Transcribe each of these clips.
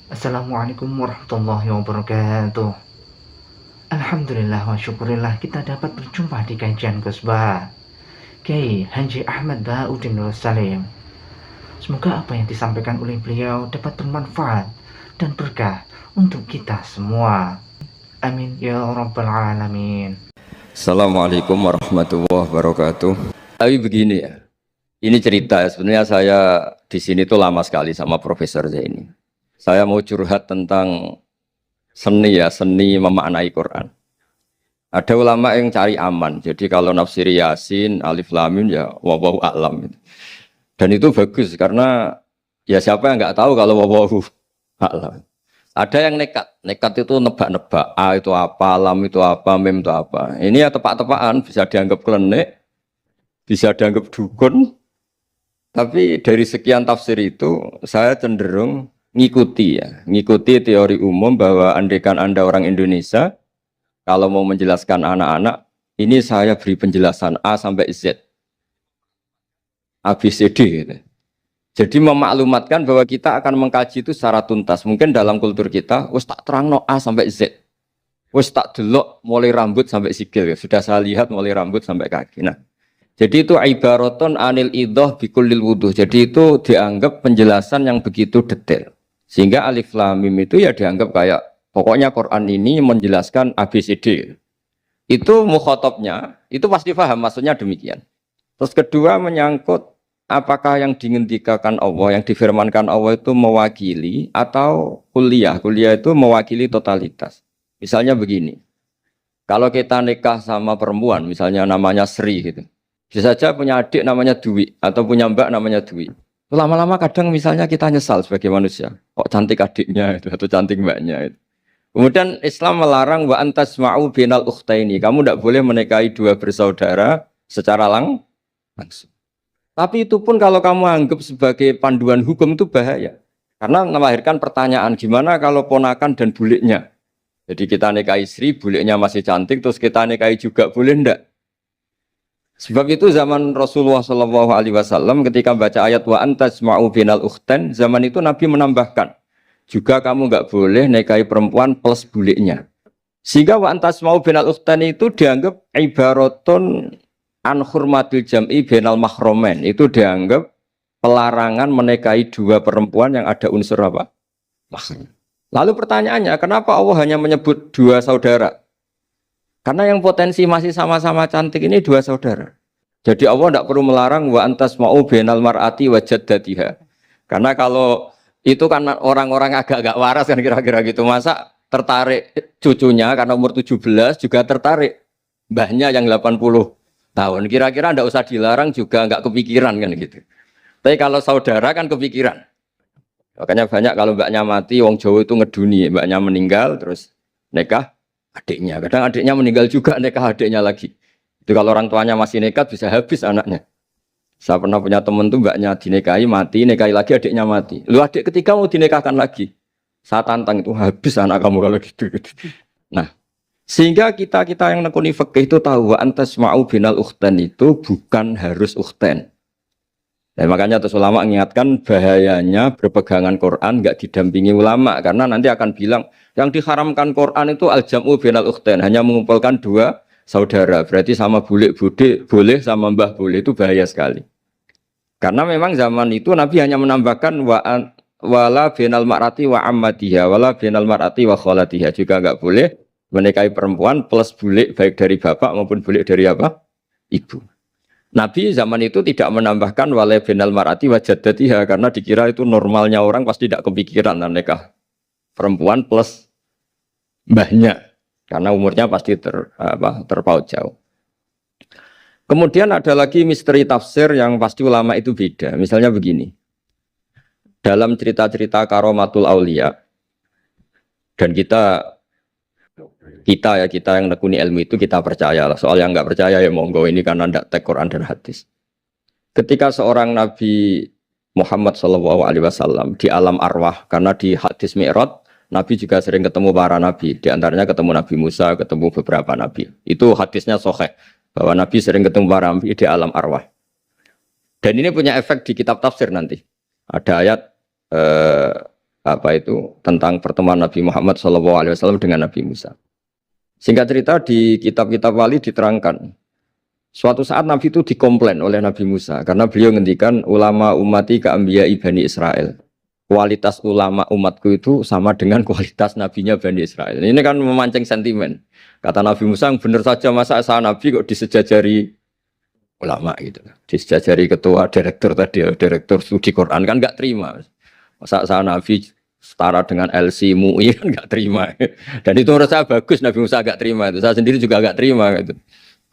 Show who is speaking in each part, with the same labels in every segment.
Speaker 1: Assalamualaikum warahmatullahi wabarakatuh. Alhamdulillah wa syukurillah kita dapat berjumpa di kajian Ghosbah Kiai Haji Ahmad Bauddin Nur Salim. Semoga apa yang disampaikan oleh beliau dapat bermanfaat dan berkah untuk kita semua. Amin ya rabbal alamin.
Speaker 2: Assalamualaikum warahmatullahi wabarakatuh. Tapi begini ya, ini cerita ya. Sebenarnya saya di sini tuh lama sekali sama Profesor Zaini. Saya mau curhat tentang seni ya, seni memaknai Quran. Ada ulama yang cari aman. Jadi kalau nafsir Yasin, Alif Lam Mim ya wallahu a'lam. Dan itu bagus karena ya siapa yang nggak tahu kalau wallahu a'lam. Ada yang nekat, nekat itu nebak-nebak, A itu apa, lam itu apa, mim itu apa. Ini ya tepak-tepakan, bisa dianggap klenik, bisa dianggap dukun. Tapi dari sekian tafsir itu, saya cenderung ngikuti ya, ngikuti teori umum bahwa andaikan Anda orang Indonesia, kalau mau menjelaskan anak-anak, ini saya beri penjelasan A sampai Z, A, B, C, D gitu. Jadi memaklumatkan bahwa kita akan mengkaji itu secara tuntas. Mungkin dalam kultur kita, wis tak terang no A sampai Z. Wis tak delok mulai rambut sampai sikil. Ya. Sudah saya lihat mulai rambut sampai kaki. Nah, jadi itu ibaratun anil idhoh bikullil wuduh. Jadi itu dianggap penjelasan yang begitu detail. Sehingga alif lam mim itu ya dianggap kayak, pokoknya Quran ini menjelaskan ABCD. Itu mukhatabnya, itu pasti paham maksudnya demikian. Terus kedua menyangkut apakah yang dingendikakan Allah, yang difirmankan Allah itu mewakili atau kuliah? Kuliah itu mewakili totalitas. Misalnya begini, kalau kita nikah sama perempuan, misalnya namanya Sri gitu, bisa saja punya adik namanya Dwi atau punya mbak namanya Dwi. Lama-lama kadang misalnya kita nyesal sebagai manusia, kok cantik adiknya itu atau cantik mbaknya itu. Kemudian Islam melarang wa antasma'u binal ukhtaini, kamu tidak boleh menikahi dua bersaudara secara langsung. Tapi itu pun kalau kamu anggap sebagai panduan hukum itu bahaya. Karena melahirkan pertanyaan, gimana kalau ponakan dan buliknya? Jadi kita nikahi Sri, buliknya masih cantik, terus kita nikahi juga, boleh ndak? Sebab itu zaman Rasulullah SAW ketika baca ayat wa antasma'u binal ukhtan, zaman itu Nabi menambahkan, juga kamu nggak boleh nikahi perempuan plus buliknya. Sehingga wa antasma'u binal ukhtan itu dianggap ibaratun an hurmatil jam'i benal mahromen, itu dianggap pelarangan menikahi dua perempuan yang ada unsur apa? Mahram. Lalu pertanyaannya, kenapa Allah hanya menyebut dua saudara? Karena yang potensi masih sama-sama cantik ini dua saudara. Jadi Allah tidak perlu melarang wa antasma'u benal mar'ati wa jaddatiha. Karena kalau itu kan orang-orang agak-agak waras kan kira-kira gitu. Masa tertarik cucunya karena umur 17 juga tertarik mbahnya yang 80 tahun, kira-kira ndak usah dilarang juga nggak kepikiran kan gitu. Tapi kalau saudara kan kepikiran. Makanya banyak kalau mbaknya mati, wong Jawa itu ngeduni, mbaknya meninggal terus nikah adiknya. Kadang adiknya meninggal juga nikah adiknya lagi. Itu kalau orang tuanya masih nekat bisa habis anaknya. Saya pernah punya teman tuh mbaknya dinikahi mati, nikahi lagi adiknya mati. Lu adik ketiga mau dinikahkan lagi. Saya tantang itu habis anak kamu kalau gitu. Nah, sehingga kita yang nekuni fikih itu tahu wa antasma'u binal ukhtan itu bukan harus ukhtan. Dan makanya terus ulama mengingatkan bahayanya berpegangan Quran nggak didampingi ulama karena nanti akan bilang yang diharamkan Quran itu al-jam'u binal ukhtan, hanya mengumpulkan dua saudara. Berarti sama bulik bude boleh, sama mbah boleh, itu bahaya sekali. Karena memang zaman itu Nabi hanya menambahkan wala binal mar'ati wa ammatiha wala binal mar'ati wa kholatiha, juga nggak boleh menikahi perempuan plus bulik baik dari bapak maupun bulik dari apa? Ibu. Nabi zaman itu tidak menambahkan wala binal mar'ati wa jaddatiha karena dikira itu normalnya orang pasti tidak kepikiran nikah perempuan plus mbahnya karena umurnya pasti terpaut jauh. Kemudian ada lagi misteri tafsir yang pasti ulama itu beda. Misalnya begini. Dalam cerita-cerita karomatul aulia dan kita yang nekuni ilmu itu kita percaya lah. Soal yang nggak percaya ya monggo, ini karena tidak tek Quran dan hadis. Ketika seorang Nabi Muhammad SAW di alam arwah, karena di hadis Mi'raj Nabi juga sering ketemu para nabi, di antaranya ketemu Nabi Musa, ketemu beberapa nabi. Itu hadisnya sahih bahwa Nabi sering ketemu para nabi di alam arwah. Dan ini punya efek di kitab tafsir nanti. Ada ayat apa itu tentang pertemuan Nabi Muhammad SAW dengan Nabi Musa. Singkat cerita di kitab-kitab wali diterangkan, suatu saat Nabi itu dikomplain oleh Nabi Musa karena beliau ngendikan ulama umati keambiya Bani Israel. Kualitas ulama umatku itu sama dengan kualitas nabinya Bani Israel. Ini kan memancing sentimen. Kata Nabi Musa, benar saja masa saya Nabi kok disejajari ulama gitu. Disejajari ketua direktur tadi, direktur studi Quran kan nggak terima. Masa saya Nabi setara dengan LC MUI kan nggak terima. Dan itu menurut saya bagus Nabi Musa nggak terima itu. Saya sendiri juga nggak terima gitu.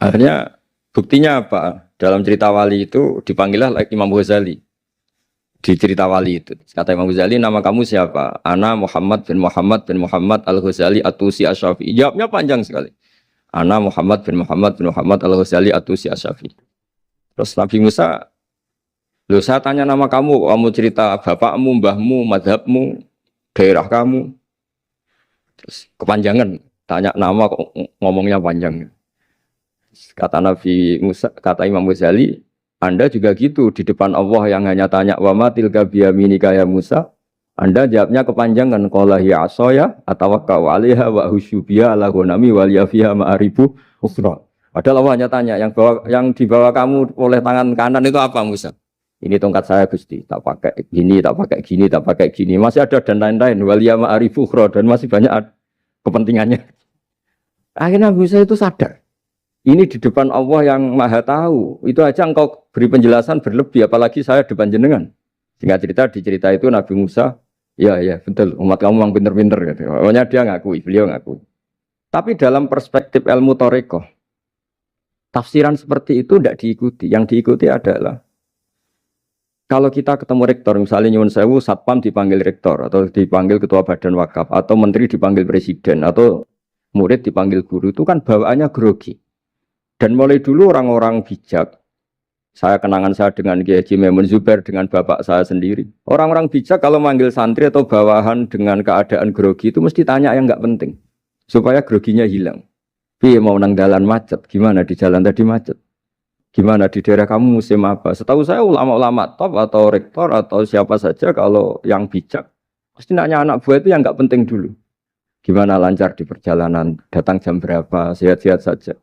Speaker 2: Akhirnya buktinya apa? Dalam cerita wali itu dipanggillah Imam Ghazali. Di cerita wali itu kata Imam Ghazali, nama kamu siapa? Ana Muhammad bin Muhammad Al-Ghazali At-Tusi Asy-Syafi'i. Jawabnya panjang sekali. Ana Muhammad bin Muhammad Al-Ghazali At-Tusi Asy-Syafi'i. Terus Nabi Musa, loh saya tanya nama kamu, kamu cerita bapakmu, mbahmu, madhabmu, daerah kamu. Terus kepanjangan, tanya nama kok ngomongnya panjang. Kata Nabi Musa, kata Imam Ghazali, Anda juga gitu di depan Allah yang hanya tanya wa ma tilka biyaminika ya Musa. Anda jawabnya kepanjangan qala hiya asaya atawakkau 'alaiha wa husyubiya ala ghanami wa liyafiha ma'aribu ukhra. Padahal Allah hanya tanya yang dibawa kamu oleh tangan kanan itu apa Musa? Ini tongkat saya Gusti, tak pakai gini, tak pakai gini, tak pakai gini. Masih ada dan lain-lain wa liya ma'aribu ukhra dan masih banyak kepentingannya. Akhirnya Musa itu sadar. Ini di depan Allah yang maha tahu. Itu aja engkau beri penjelasan berlebih. Apalagi saya depan jenengan. Singkat cerita di cerita itu Nabi Musa. Ya betul. Umat kamu memang pinter-pinter. Gitu. Pokoknya dia ngakui. Beliau ngakui. Tapi dalam perspektif ilmu Thariqah. Tafsiran seperti itu tidak diikuti. Yang diikuti adalah. Kalau kita ketemu rektor. Misalnya nyuwun sewu satpam dipanggil rektor. Atau dipanggil ketua badan wakaf. Atau menteri dipanggil presiden. Atau murid dipanggil guru. Itu kan bawaannya grogi. Dan mulai dulu orang-orang bijak, saya kenangan saya dengan Kiai Haji Maimun Zubair dengan bapak saya sendiri. Orang-orang bijak kalau manggil santri atau bawahan dengan keadaan grogi itu mesti tanya yang nggak penting. Supaya groginya hilang. Piye mau nang dalan macet, gimana di jalan tadi macet? Gimana di daerah kamu musim apa? Setahu saya ulama-ulama top atau rektor atau siapa saja kalau yang bijak, pasti nanya anak buah itu yang nggak penting dulu. Gimana lancar di perjalanan, datang jam berapa, sehat-sehat saja.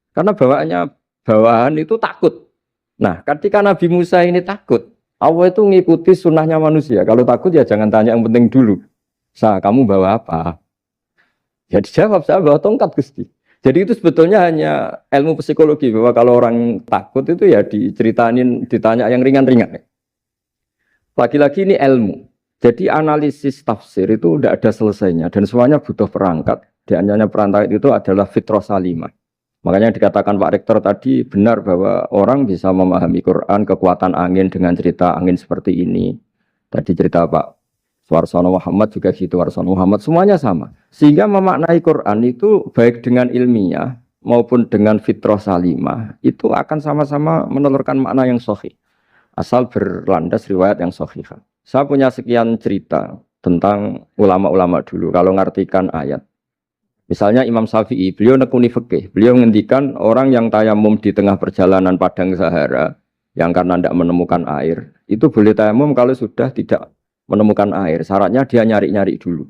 Speaker 2: Karena bawahan itu takut. Nah, ketika Nabi Musa ini takut, Allah itu ngikuti sunnahnya manusia. Kalau takut ya jangan tanya yang penting dulu. Kamu bawa apa? Ya dijawab, saya bawa tongkat Gusti. Jadi itu sebetulnya hanya ilmu psikologi. Bahwa kalau orang takut itu ya ditanya yang ringan-ringan. Lagi-lagi ini ilmu. Jadi analisis tafsir itu tidak ada selesainya. Dan semuanya butuh perangkat. Di antaranya perangkat itu adalah fitrah salimah. Makanya dikatakan Pak Rektor tadi benar bahwa orang bisa memahami Quran, kekuatan angin dengan cerita angin seperti ini. Tadi cerita Pak Warsono Muhammad juga gitu, Warsono Muhammad semuanya sama. Sehingga memaknai Quran itu baik dengan ilmiah maupun dengan fitrah salimah itu akan sama-sama menelurkan makna yang sahih. Asal berlandas riwayat yang sahih. Saya punya sekian cerita tentang ulama-ulama dulu kalau ngartikan ayat. Misalnya Imam Syafi'i, beliau nekuni fikih. Beliau menghentikan orang yang tayamum di tengah perjalanan padang Sahara yang karena tidak menemukan air, itu boleh tayamum kalau sudah tidak menemukan air. Syaratnya dia nyari-nyari dulu.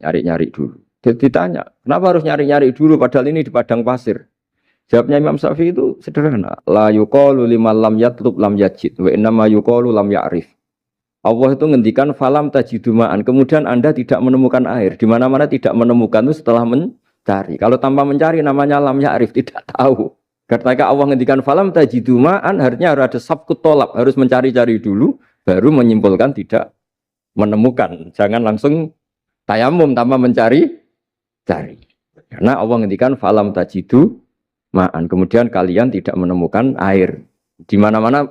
Speaker 2: Nyari-nyari dulu. Ditanya, kenapa harus nyari-nyari dulu padahal ini di padang pasir? Jawabnya Imam Syafi'i itu sederhana. La yuqalu liman lam yatlub lam yajid wa innama yuqalu lam ya'rif. Allah itu ngendikan falam tajiduma'an. Kemudian Anda tidak menemukan air. Di mana-mana tidak menemukan itu setelah mencari. Kalau tanpa mencari namanya lam ya'rif, tidak tahu. Ketika Allah ngendikan falam tajiduma'an, artinya harus ada sabkut tolak. Harus mencari-cari dulu, baru menyimpulkan tidak menemukan. Jangan langsung tayamum tanpa mencari-cari. Karena Allah ngendikan falam tajiduma'an. Kemudian kalian tidak menemukan air. Di mana-mana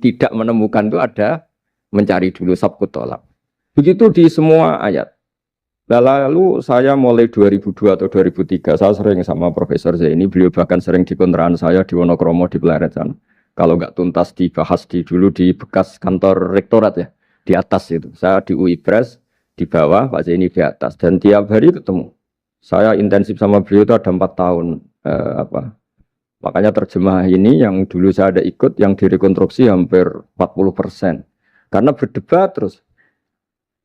Speaker 2: tidak menemukan itu ada mencari dulu sabkut tolak. Begitu di semua ayat. Lalu saya mulai 2002 atau 2003, saya sering sama Profesor Zaini, beliau bahkan sering di kontrakan saya di Wonokromo di Pleret sana. Kalau nggak tuntas dibahas dulu di bekas kantor rektorat ya, di atas itu. Saya di UI Press, di bawah, Pak Zaini di atas. Dan tiap hari ketemu. Saya intensif sama beliau itu ada 4 tahun. Makanya terjemah ini yang dulu saya ada ikut, yang direkonstruksi hampir 40%. Karena berdebat terus.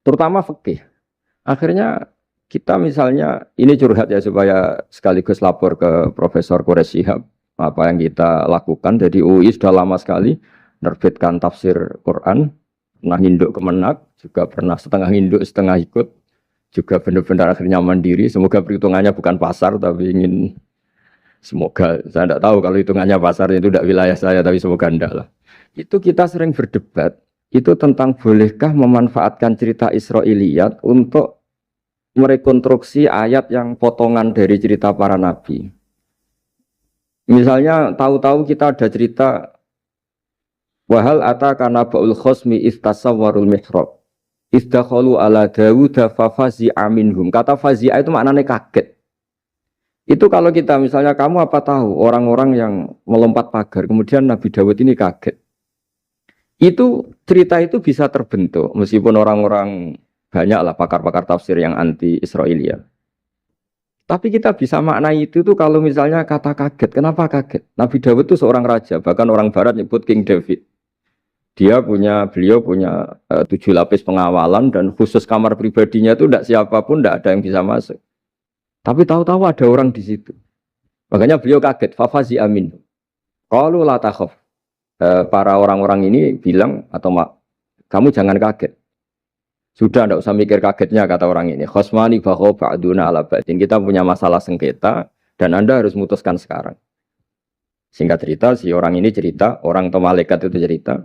Speaker 2: terutama fikih. Akhirnya kita misalnya ini curhat ya supaya sekaligus lapor ke Profesor Quraish Shihab apa yang kita lakukan. Jadi UI sudah lama sekali menerbitkan tafsir Quran, pernah nginduk kemenak, juga pernah setengah nginduk setengah ikut, juga benar-benar akhirnya mandiri. Semoga perhitungannya bukan pasar tapi ingin semoga saya tidak tahu kalau hitungannya pasar itu tidak wilayah saya tapi semoga enggak lah. Itu kita sering berdebat itu tentang bolehkah memanfaatkan cerita Israiliyat untuk merekonstruksi ayat yang potongan dari cerita para nabi. Misalnya tahu-tahu kita ada cerita wahal atakana ba'ul khosmi istasawwarul mihrab istakhalu ala Dawud fafazi'a minhum. Kata fazi'a itu maknanya kaget. Itu kalau kita misalnya kamu apa tahu orang-orang yang melompat pagar kemudian Nabi Dawud ini kaget. Itu cerita itu bisa terbentuk meskipun orang-orang banyak lah pakar-pakar tafsir yang anti Israiliyat. Tapi kita bisa maknai itu tuh kalau misalnya kata kaget. Kenapa kaget? Nabi Dawud itu seorang raja, bahkan orang barat nyebut King David. Beliau punya 7 lapis pengawalan dan khusus kamar pribadinya itu tidak siapapun, tidak ada yang bisa masuk. Tapi tahu-tahu ada orang di situ. Makanya beliau kaget. Fafazi amin. Qalu la takhaf. Para orang-orang ini bilang atau kamu jangan kaget. Sudah tidak usah mikir kagetnya kata orang ini. Khosmani bakho ba'duna ala ba'din. Kita punya masalah sengketa dan Anda harus memutuskan sekarang. Singkat cerita si orang ini cerita, orang atau malaikat itu cerita.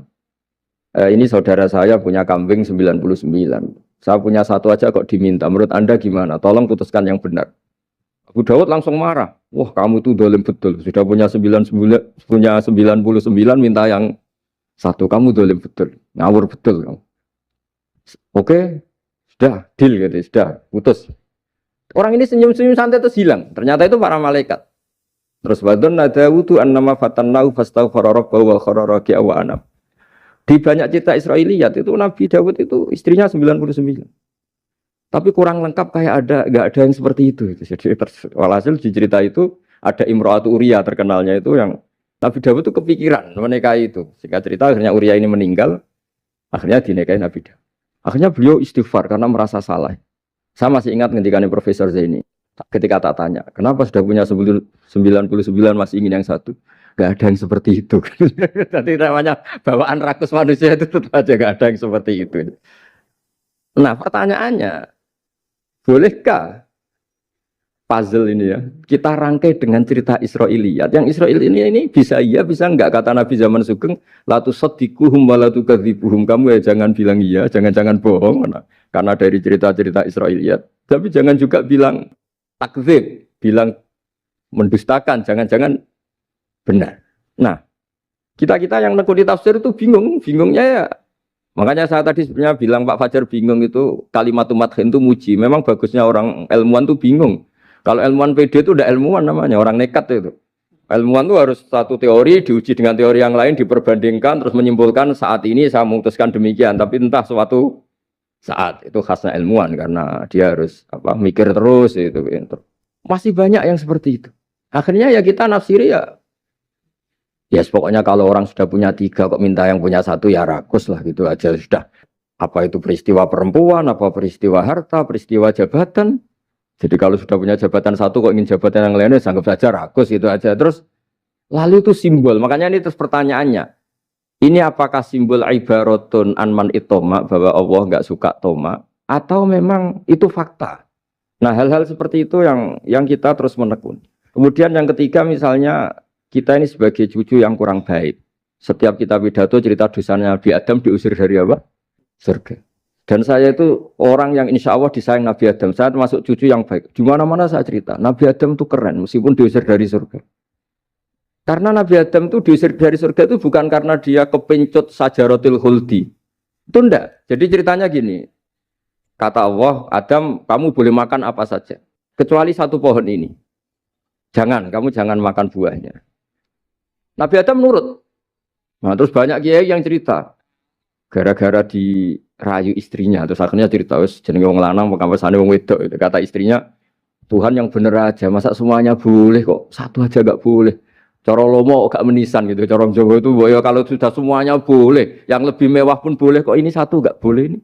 Speaker 2: Ini saudara saya punya kambing 99. Saya punya satu aja kok diminta. Menurut Anda gimana? Tolong putuskan yang benar. Abu Dawud langsung marah. Wah, kamu tuh dolim betul. Sudah punya 99, minta yang satu. Kamu dolim betul. Ngawur betul kamu. Oke, sudah deal gitu, sudah putus. Orang ini senyum-senyum santai terus hilang. Ternyata itu para malaikat. Terus wadon nadawudu annama fatannahu fastaghfara rabbahu wa kharara raki'a wa anab. Di banyak cerita Israiliyat itu Nabi Dawud itu istrinya 99. Tapi kurang lengkap kayak enggak ada yang seperti itu. Jadi walhasil di cerita itu ada Imra'atu Uria terkenalnya itu yang Nabi Dawud itu kepikiran menikahi itu. Singkat cerita akhirnya Uria ini meninggal, akhirnya dinikahi Nabi Dawud. Akhirnya beliau istighfar karena merasa salah. Saya masih ingat ngendikane Profesor Zaini. Ketika tak tanya, kenapa sudah punya 99 masih ingin yang satu? Gak ada yang seperti itu. Tadi namanya bawaan rakus manusia itu tetap aja gak ada yang seperti itu. Nah pertanyaannya, bolehkah puzzle ini ya kita rangkai dengan cerita Israiliyat? Yang Israil ini bisa iya bisa enggak, kata Nabi zaman Sugeng la tusaddiquhum wa la tukadzibuhum. Kamu ya jangan bilang iya, jangan bohong karena dari cerita-cerita Israiliyat. Tapi jangan juga bilang takdzib, bilang mendustakan, jangan-jangan benar. Nah, kita yang nekuni tafsir itu bingungnya ya. Makanya saya tadi sebenarnya bilang Pak Fajar bingung itu kalimat madhin itu muji. Memang bagusnya orang ilmuwan itu bingung. Kalau ilmuwan PD itu udah ilmuwan namanya, orang nekat itu. Ilmuwan itu harus satu teori diuji dengan teori yang lain, diperbandingkan, terus menyimpulkan saat ini saya memutuskan demikian. Tapi entah suatu saat itu khasnya ilmuwan karena dia harus mikir terus itu. Masih banyak yang seperti itu. Akhirnya ya kita nafsiri ya pokoknya kalau orang sudah punya 3 kok minta yang punya 1 ya rakus lah gitu aja sudah. Apa itu peristiwa perempuan, apa peristiwa harta, peristiwa jabatan. Jadi kalau sudah punya jabatan 1 kok ingin jabatan yang lainnya anggap saja rakus gitu aja. Terus lalu itu simbol. Makanya ini terus pertanyaannya. Ini apakah simbol ibaratun anman itoma bahwa Allah nggak suka toma atau memang itu fakta? Nah hal-hal seperti itu yang kita terus menekuni. Kemudian yang ketiga misalnya kita ini sebagai cucu yang kurang baik. Setiap kita pidato cerita dosanya Nabi Adam diusir dari apa? Surga. Dan saya itu orang yang insya Allah disayang Nabi Adam. Saya termasuk cucu yang baik. Di mana-mana saya cerita. Nabi Adam itu keren meskipun diusir dari surga. Karena Nabi Adam itu diusir dari surga itu bukan karena dia kepencut sajaratil khuldi. Itu enggak. Jadi ceritanya gini. Kata Allah, Adam kamu boleh makan apa saja. Kecuali satu pohon ini. Kamu jangan makan buahnya. Nabi Adam nurut. Nah terus banyak kiai yang cerita. Gara-gara dirayu istrinya. Terus akhirnya cerita. Jenenge wong lanang, pekampesane wong wedok. Itu. Kata istrinya, Tuhan yang bener aja. Masa semuanya boleh kok. Satu aja gak boleh. Cara lomo gak menisan gitu. Cara Jawa itu, kalau sudah semuanya boleh. Yang lebih mewah pun boleh. Kok ini satu gak boleh ini.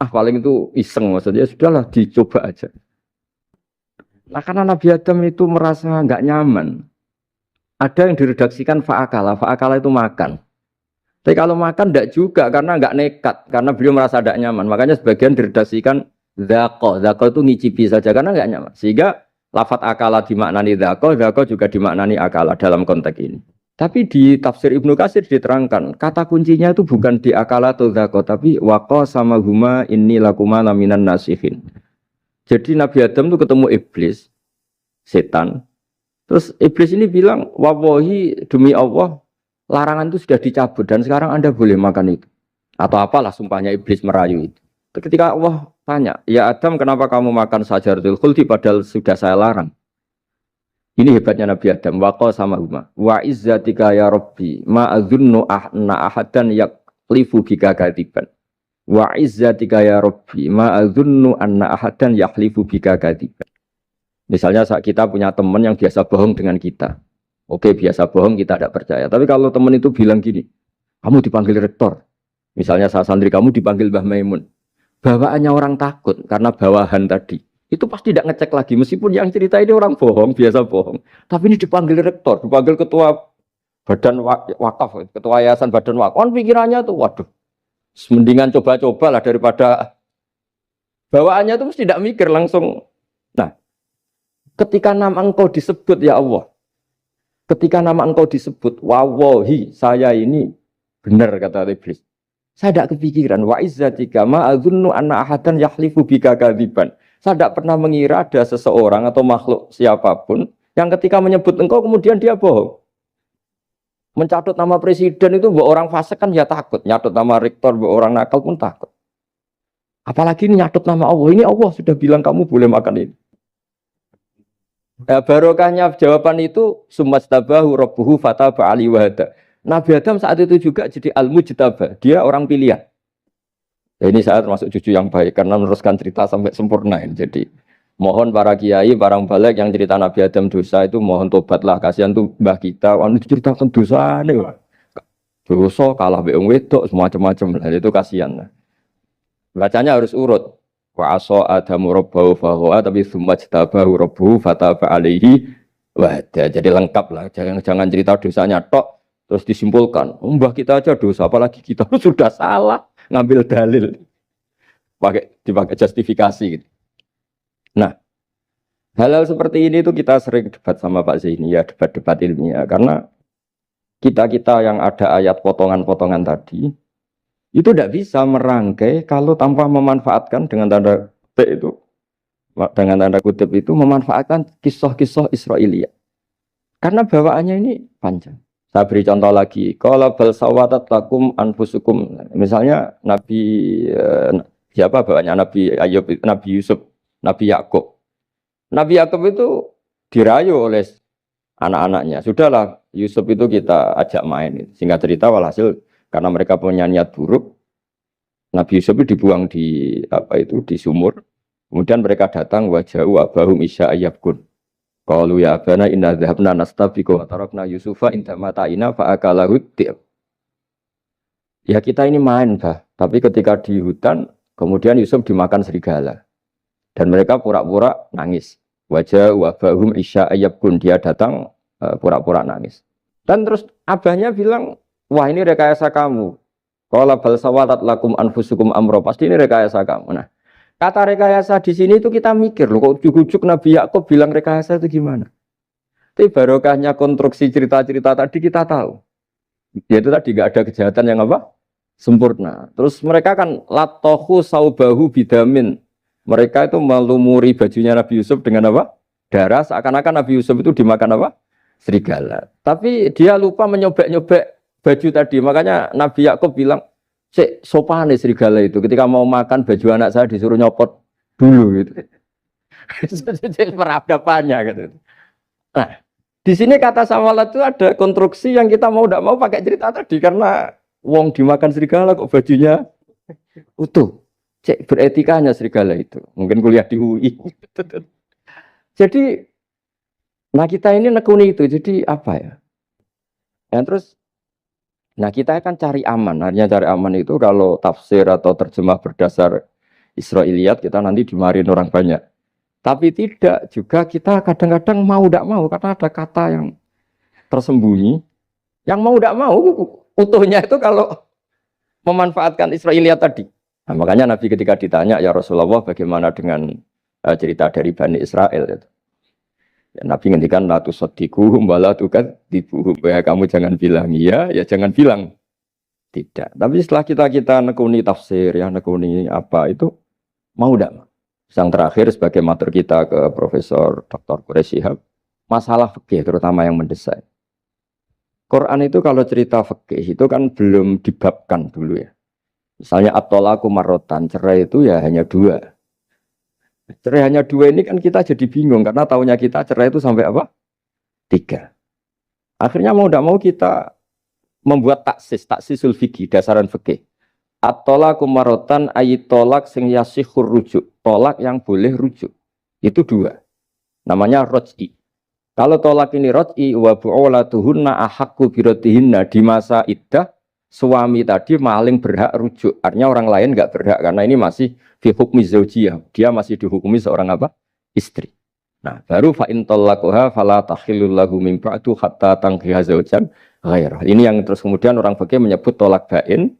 Speaker 2: paling itu iseng maksudnya sudahlah dicoba aja. Nah karena Nabi Adam itu merasa nggak nyaman. Ada yang diredaksikan fa'akala itu makan. Tapi kalau makan tidak juga karena nggak nekat, karena beliau merasa tidak nyaman. Makanya sebagian diredaksikan zako itu ngicipi saja karena nggak nyaman. Sehingga lafat akala dimaknani zako juga dimaknani akala dalam konteks ini. Tapi di tafsir Ibnu Katsir diterangkan, kata kuncinya itu bukan di akala atau zako, tapi waqo sama huma inni lakuma laminan nasihin. Jadi Nabi Adam itu ketemu iblis, setan. Terus iblis ini bilang, wallahi demi Allah, larangan itu sudah dicabut dan sekarang Anda boleh makan itu. Atau apalah sumpahnya iblis merayu itu. Ketika Allah tanya, ya Adam kenapa kamu makan sajaratul khuldi padahal sudah saya larang. Ini hebatnya Nabi Adam. Waqa sama huma. Wa izzatika ya Rabbi ma adzunnu anna ahadan yaklifu bika kadiban. Wa izzatika ya Rabbi ma adzunnu anna ahadan yaklifu bika kadiban. Misalnya saat kita punya teman yang biasa bohong dengan kita. Oke, biasa bohong kita tidak percaya. Tapi kalau teman itu bilang gini, kamu dipanggil rektor. Misalnya saat santri kamu dipanggil Mbah Maimun. Bawaannya orang takut karena bawahan tadi. Itu pasti tidak ngecek lagi. Meskipun yang cerita ini orang bohong, biasa bohong. Tapi ini dipanggil rektor, dipanggil ketua badan wakaf, ketua yayasan badan wakaf. Kan pikirannya tuh, waduh, mendingan coba-coba lah daripada bawaannya itu mesti tidak mikir langsung. Nah, ketika nama engkau disebut ya Allah, ketika nama engkau disebut, wawahi saya ini benar kata iblis. Saya tidak kepikiran wa izzatika ma adzunnu anna ahadan yahlifu bika kadziban. Saya tidak pernah mengira ada seseorang atau makhluk siapapun yang ketika menyebut engkau kemudian dia bohong. Mencatut nama presiden itu buat orang fasik kan ya takut. Nyatut nama rektor buat orang nakal pun takut. Apalagi ini nyatut nama Allah. Ini Allah sudah bilang kamu boleh makan ini. Nah, barokahnya jawaban itu sumastabahu rabbuhu fataba ali wahada. Nabi Adam saat itu juga jadi al-mujtaba. Dia orang pilihan. Ya, ini saya termasuk cucu yang baik karena meneruskan cerita sampai sempurna. Jadi mohon para kiai, para balik yang cerita Nabi Adam dosa itu mohon tobatlah. Kasihan tuh mbah kita, itu ceritakan dosa nih. Dosa kalah beong wedok semacam-macam. Itu kasihan. Bacanya harus urut. Wa aso adamu rabbahu fahuwa tapi tsumma jtabahu rabbuhu fataba alaihi wahda. Jadi lengkap lah. Jangan cerita dosanya tok terus disimpulkan. Mbah kita aja dosa apalagi kita sudah salah. Ngambil dalil, dipakai justifikasi. Gitu. Nah, hal-hal seperti ini tuh kita sering debat sama Pak Zaini ya, debat-debat ilmiah. Karena kita yang ada ayat potongan-potongan tadi, itu tidak bisa merangkai kalau tanpa memanfaatkan dengan tanda kutip itu, memanfaatkan kisah-kisah Israiliyah. Karena bawaannya ini panjang. Saya beri contoh lagi. Kalau bal sawatat lakum anfusukum. Misalnya siapa bawanya Nabi Ayub, Nabi Yusuf, Nabi Yakub. Nabi Yakub itu dirayu oleh anak-anaknya. Sudahlah Yusuf itu kita ajak main. Singkat cerita walhasil karena mereka punya niat buruk, Nabi Yusuf itu dibuang di sumur. Kemudian mereka datang waja'u abahum isya ayyabkun. Qalu ya abana inna dhahabna nastabiqu wa tarakna Yusufa inda mata'ina fa akalahu dhib. Ya kita ini main, Bah. Tapi ketika di hutan, kemudian Yusuf dimakan serigala. Dan mereka pura-pura nangis. Wajah wabahum isya ayyabkun. Dia datang pura-pura nangis. Dan terus abahnya bilang, wah ini rekayasa kamu. Qala bal sawatat lakum anfusukum amro. Pasti ini rekayasa kamu. Nah, kata rekayasa di sini itu kita mikir loh, kok ujuk-ujuk Nabi Yakub bilang rekayasa itu gimana? Tapi barokahnya konstruksi cerita-cerita tadi kita tahu. Yaitu tadi nggak ada kejahatan yang apa? Sempurna. Terus mereka kan latohu saubahu bidamin. Mereka itu melumuri bajunya Nabi Yusuf dengan apa? Darah. Seakan-akan Nabi Yusuf itu dimakan apa? Serigala. Tapi dia lupa menyobek-nyobek baju tadi. Makanya Nabi Yakub bilang, sopan serigala itu ketika mau makan baju anak saya disuruh nyopot dulu gitu. Peradabannya gitu. Nah, di sini kata samalat itu ada konstruksi yang kita mau tidak mau pakai cerita tadi karena wong dimakan serigala kok bajunya utuh. Cek beretikanya serigala itu. Mungkin kuliah di UI. Jadi nah kita ini nekuni itu. Jadi apa ya? Dan terus nah kita akan cari aman. Artinya cari aman itu kalau tafsir atau terjemah berdasar Israiliyat kita nanti dimarahin orang banyak. Tapi tidak juga kita kadang-kadang mau tidak mau karena ada kata yang tersembunyi. Yang mau tidak mau utuhnya itu kalau memanfaatkan Israiliyat tadi. Nah, makanya Nabi ketika ditanya, ya Rasulullah bagaimana dengan cerita dari Bani Israel itu. Ya, Nabi ngendikan la tusaddiquhum wa la tukadzibuhum. Ya kamu jangan bilang iya, ya jangan bilang tidak. Tapi setelah kita nekuni tafsir, ya nekuni apa itu mau tidak. Yang terakhir sebagai matur kita ke Profesor Dr. Quraish Shihab, masalah fikih terutama yang mendesak. Quran itu kalau cerita fikih itu kan belum dibabkan dulu ya. Misalnya at-thalaqu marratan, cerai itu ya hanya 2. Cerai hanya 2 ini kan kita jadi bingung karena taunya kita cerai itu sampai apa? 3. Akhirnya mau tidak mau kita membuat taksisul fikih, dasaran fikih. At-thalaqu marratan ayat tolak sing yasihur rujuk, tolak yang boleh rujuk. Itu 2. Namanya roj'i. Kalau tolak ini roj'i wa bu'ulatuhunna ahaqqu biratihinna, di masa iddah suami tadi maling berhak rujuk. Artinya orang lain enggak berhak karena ini masih fi hukmi zaujiyah. Dia masih dihukumi seorang apa? Istri. Nah, baru fa in talaquha fala tahillu lahu min ba'du hatta tankiha zaujan ghairah. Ini yang terus kemudian orang fikih menyebut tolak bain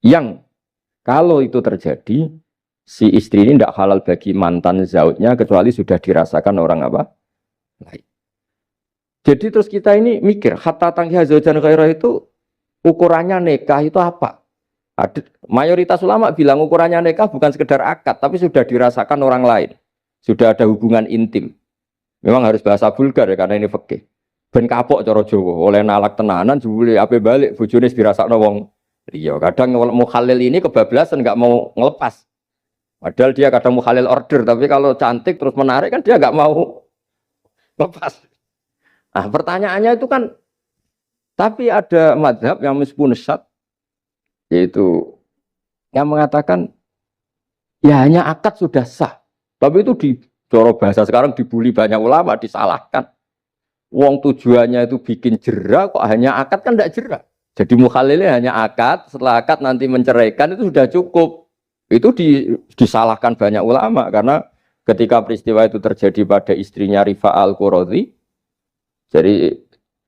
Speaker 2: yang kalau itu terjadi si istri ini tidak halal bagi mantan zaujnya kecuali sudah dirasakan orang apa? Lain. Jadi terus kita ini mikir hatta tankiha zaujan ghairah itu ukurannya nikah itu apa? Mayoritas ulama bilang ukurannya nikah bukan sekedar akad tapi sudah dirasakan orang lain. Sudah ada hubungan intim. Memang harus bahasa vulgar ya karena ini fikih. Ben kapok cara Jawa, oleh nalak tenanan jebule ape balik bojone dirasakno wong liya. Kadang mukhalil ini kebablasan enggak mau ngelepas. Padahal dia kadang mukhalil order tapi kalau cantik terus menarik kan dia enggak mau lepas. Nah, pertanyaannya itu kan tapi ada mazhab yang meskipun sesat yaitu yang mengatakan ya hanya akad sudah sah. Tapi itu di coro bahasa sekarang dibully banyak ulama, disalahkan. Wong tujuannya itu bikin jera, kok hanya akad kan tidak jera. Jadi mukhalilnya hanya akad, setelah akad nanti menceraikan itu sudah cukup. Itu disalahkan banyak ulama karena ketika peristiwa itu terjadi pada istrinya Rifa al-Quradi, jadi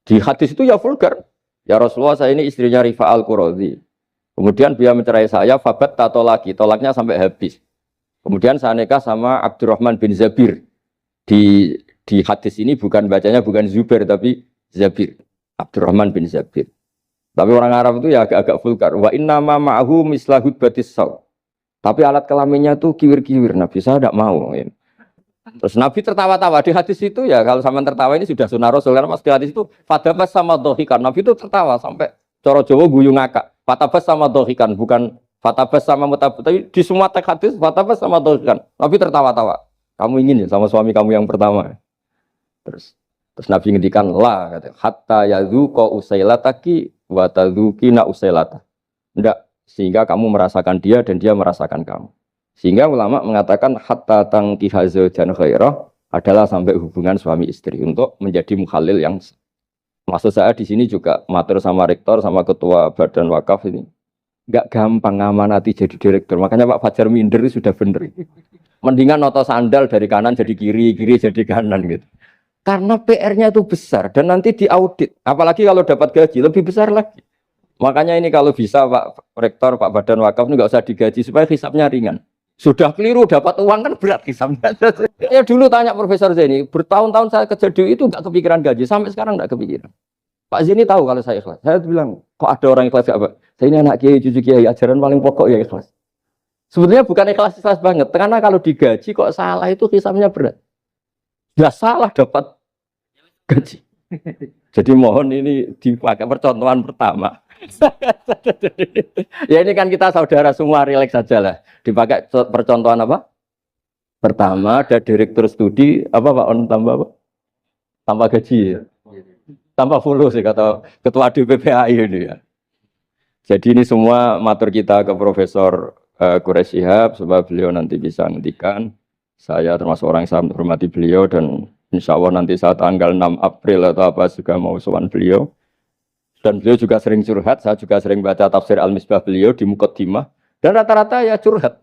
Speaker 2: di hadis itu ya vulgar. Ya Rasulullah saya ini istrinya Rifa al-Quradi. Kemudian dia mencerai saya, fabat tato lagi, tolaknya sampai habis. Kemudian saya nikah sama Abdurrahman bin Zabir. Di hadis ini bukan bacanya bukan Zubair tapi Zabir. Abdurrahman bin Zabir. Tapi orang Arab itu ya agak-agak vulgar. Wa inna ma ma'ahu mislahud batis saw. Tapi alat kelaminnya tuh kiwir-kiwir. Nabi saya tidak mau. Ya. Terus Nabi tertawa-tawa di hadis itu ya kalau sama tertawa ini sudah sunnah Rasul karena mas di hadis itu fatabas sama dohikan. Nabi itu tertawa sampai coro Jawa guyu ngakak. Fatabas sama dohikan bukan fatabas sama mutabas, tapi di semua teks hadis fatabas sama dohikan. Nabi tertawa-tawa. Kamu ingin ya sama suami kamu yang pertama. Terus Nabi ngendikan la kata hatta yadzuqa usailataki wa tadzukina usailata. Enggak, sehingga kamu merasakan dia dan dia merasakan kamu. Sehingga ulama mengatakan hatta tankiha zaujan ghairah adalah sampai hubungan suami istri untuk menjadi mukhalil yang maksud saya di sini juga matur sama rektor sama ketua badan wakaf ini. Enggak gampang ngamanati jadi direktur. Makanya Pak Fajar minder sudah bener. Mendingan noto sandal dari kanan jadi kiri, kiri jadi kanan gitu. Karena PR-nya itu besar dan nanti diaudit. Apalagi kalau dapat gaji lebih besar lagi. Makanya ini kalau bisa Pak Rektor, Pak Badan Wakaf ini nggak usah digaji supaya hisapnya ringan. Sudah keliru dapat uang kan berat hisapnya. Ya dulu tanya Profesor Zaini, bertahun-tahun saya kerja di itu nggak kepikiran gaji, sampai sekarang nggak kepikiran. Pak Zaini tahu kalau saya ikhlas. Saya bilang, kok ada orang ikhlas gak Pak? Saya ini anak kiai, cucu kiai, ajaran paling pokok ya ikhlas. Sebetulnya bukan ikhlas banget, karena kalau digaji kok salah itu hisapnya berat. Sudah salah dapat gaji. Jadi mohon ini dipakai percontohan pertama. Ya ini kan kita saudara semua relaks saja lah. Dipakai percontohan apa? Pertama ada direktur studi apa Pak On tambah apa? Tambah gaji ya. Tambah fulus sih kata ketua DPPAI ini ya. Jadi ini semua matur kita ke Profesor Quraish Shihab supaya beliau nanti bisa ngendikan. Saya termasuk orang yang sangat menghormati beliau dan insya Allah nanti saat tanggal 6 April atau apa juga mau sowan beliau. Dan beliau juga sering curhat, saya juga sering baca tafsir Al-Misbah beliau di Muqaddimah. Dan rata-rata ya curhat.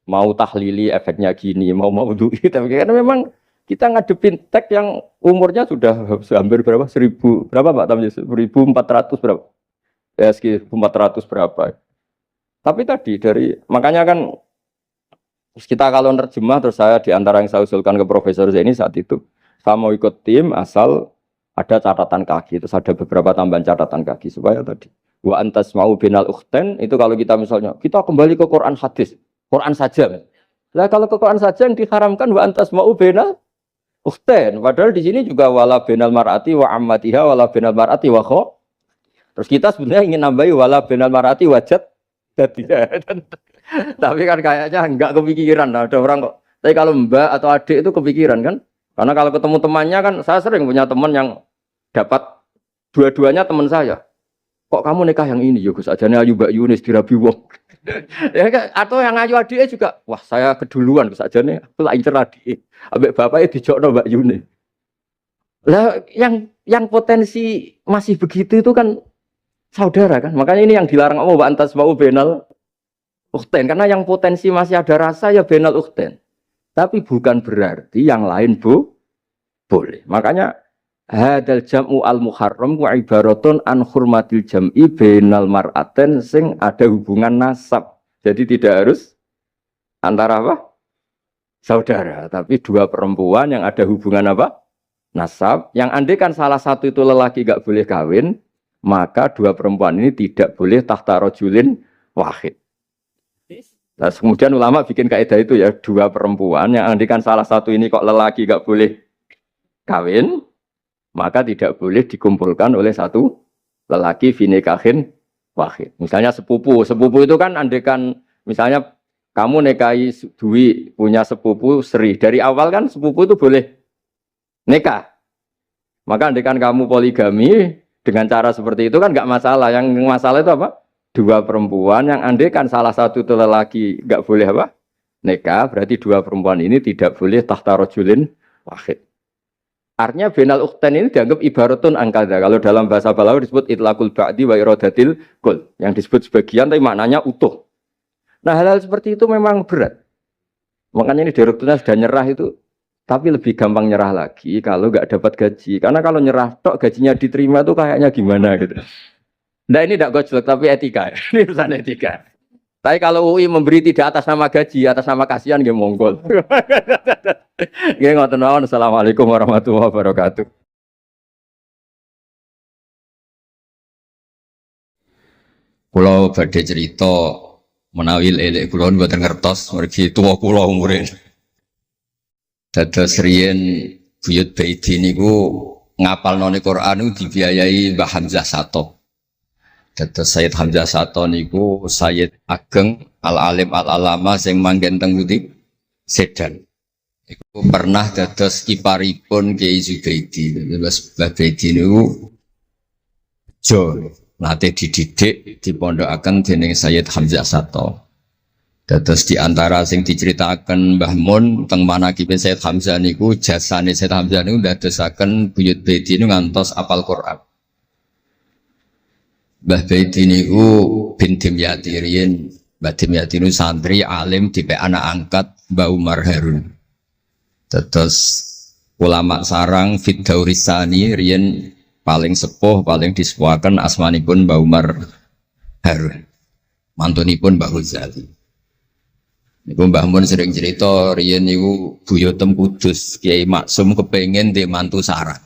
Speaker 2: mau tahlili efeknya gini, mau dui, tapi karena memang kita ngadepin teks yang umurnya sudah hampir berapa? 1000 berapa Pak Tamjiz? 1400 berapa? Ya sekitar 1400 berapa. Tapi tadi makanya kan kita kalau nerjemah terus saya di antara yang saya usulkan ke Profesor Zaini saat itu saya mau ikut tim asal ada catatan kaki, terus ada beberapa tambahan catatan kaki supaya tadi wa antas mau binal ukhten itu kalau kita misalnya kita kembali ke Quran hadis, Quran saja. Nah kalau ke Quran saja yang diharamkan wa antas mau binal ukhten, padahal di sini juga wala binal mar'ati wa ammatiha wala binal mar'ati wa kho. Terus kita sebenarnya ingin nambahi wala binal mar'ati wajat dadinya. Tapi kan kayaknya enggak kepikiran. Nah, ada orang kok. Tapi kalau mbak atau adik itu kepikiran kan? Karena kalau ketemu temannya kan, saya sering punya teman yang dapat dua-duanya teman saya. Kok kamu nikah yang ini? Ya Gus, ajane ayu Mbak Yunis dirabi wong. Ya, atau yang ayu adiknya juga, wah saya keduluan Gus, ajane aku tak incer adik. Ambek bapaknya dijokno Mbak Yunis. Lah yang potensi masih begitu itu kan saudara kan? Makanya ini yang dilarang Allah wa antas mau benal ukhten, karena yang potensi masih ada rasa ya benal ukhten. Tapi bukan berarti yang lain boleh. Makanya hadal jam'u al muharram wa ibaratun an hurmatil jam'i benal mar'aten sing ada hubungan nasab. Jadi tidak harus antara apa? Saudara, tapi dua perempuan yang ada hubungan apa? Nasab. Yang andai kan salah satu itu lelaki gak boleh kawin, maka dua perempuan ini tidak boleh tahta rajulin wahid. Nah, kemudian ulama bikin kaidah itu ya, dua perempuan yang andikan salah satu ini kok lelaki gak boleh kawin, maka tidak boleh dikumpulkan oleh satu lelaki finikahin wahid. Misalnya sepupu itu kan andikan misalnya kamu nikahi Dwi punya sepupu Sri, dari awal kan sepupu itu boleh nikah. Maka andikan kamu poligami dengan cara seperti itu kan gak masalah. Yang masalah itu apa? Dua perempuan yang andekan salah satu itu lelaki nggak boleh apa nikah, berarti dua perempuan ini tidak boleh tahta rajulin wahid. Artinya benal ukhten ini dianggap ibaratun angkada. Kalau dalam bahasa Balawi disebut itlaqul ba'di wa iradatil kul, yang disebut sebagian tapi maknanya utuh. Nah hal-hal seperti itu memang berat. Makanya ini direkturnya sudah nyerah itu, tapi lebih gampang nyerah lagi kalau nggak dapat gaji. Karena kalau nyerah tok gajinya diterima itu kayaknya gimana gitu. Nah ini tidak gojlok tapi etika, ini urusan etika. Tapi kalau UI memberi tidak atas nama gaji, atas nama kasihan, dia monggol. Gini ngoten mawon. Assalamualaikum warahmatullahi wabarakatuh. Kulo badhe cerita menawi elek kulo mboten ngertos mergi tuwa kulo umure. Dados riyen buyut Baiti niku ngapalno Quran dibiayai Mbah Hamzah Sato. Dados Sayyid Hamzah Sato niku Sayyid Ageng Al-Alim Al-Alama sing manggen teng Putih Sedan. Iku pernah dados iparipun Kiai Zubaidi. Terus Mbah Baidi niku jo nate dididik dipondokaken dening Sayyid Hamzah Sato. Dados di antara sing diceritaken Mbah Mun teng manaqib Sayyid Hamzah niku jasane Sayyid Hamzah niku dadosaken buyut Baidi niku ngantos apal Quran. Mbah Baiti niku bin Dimyati riyen, Mbah Dimyati niku santri alim dipek anak angkat Mbah Umar Harun. Terus ulama sarang Fiddaurisani riyen paling sepuh, paling disepuhaken asmanipun Mbah Umar Harun. Mantunipun Mbah Ghazali. Niku Mbah Mun sering cerita riyen niku buyutem Kudus, Kiai Maksum kepengin dhe mantu sarang.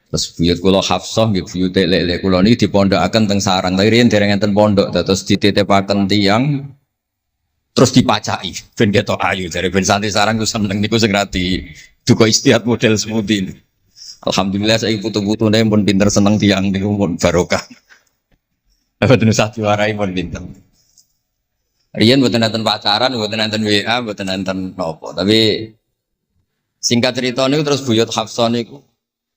Speaker 2: Terus buyut kula Hafsah nggih buyut lek-lek kula niki dipondokaken teng sarang. Tapi riyen dereng enten pondok terus dititipaken tiyang terus dipacaki ben ketok ayu jare ben santri sarang ku seneng niku sing rati duka istihad model semudi. Alhamdulillah saiki putu-putune pun pinter seneng tiyang niku pun barokah. Mboten usah diwarai pun pinter. Riyen mboten enten pacaran, mboten enten WA, mboten enten napa. Tapi singkat cerita niku terus buyut Hafsah niku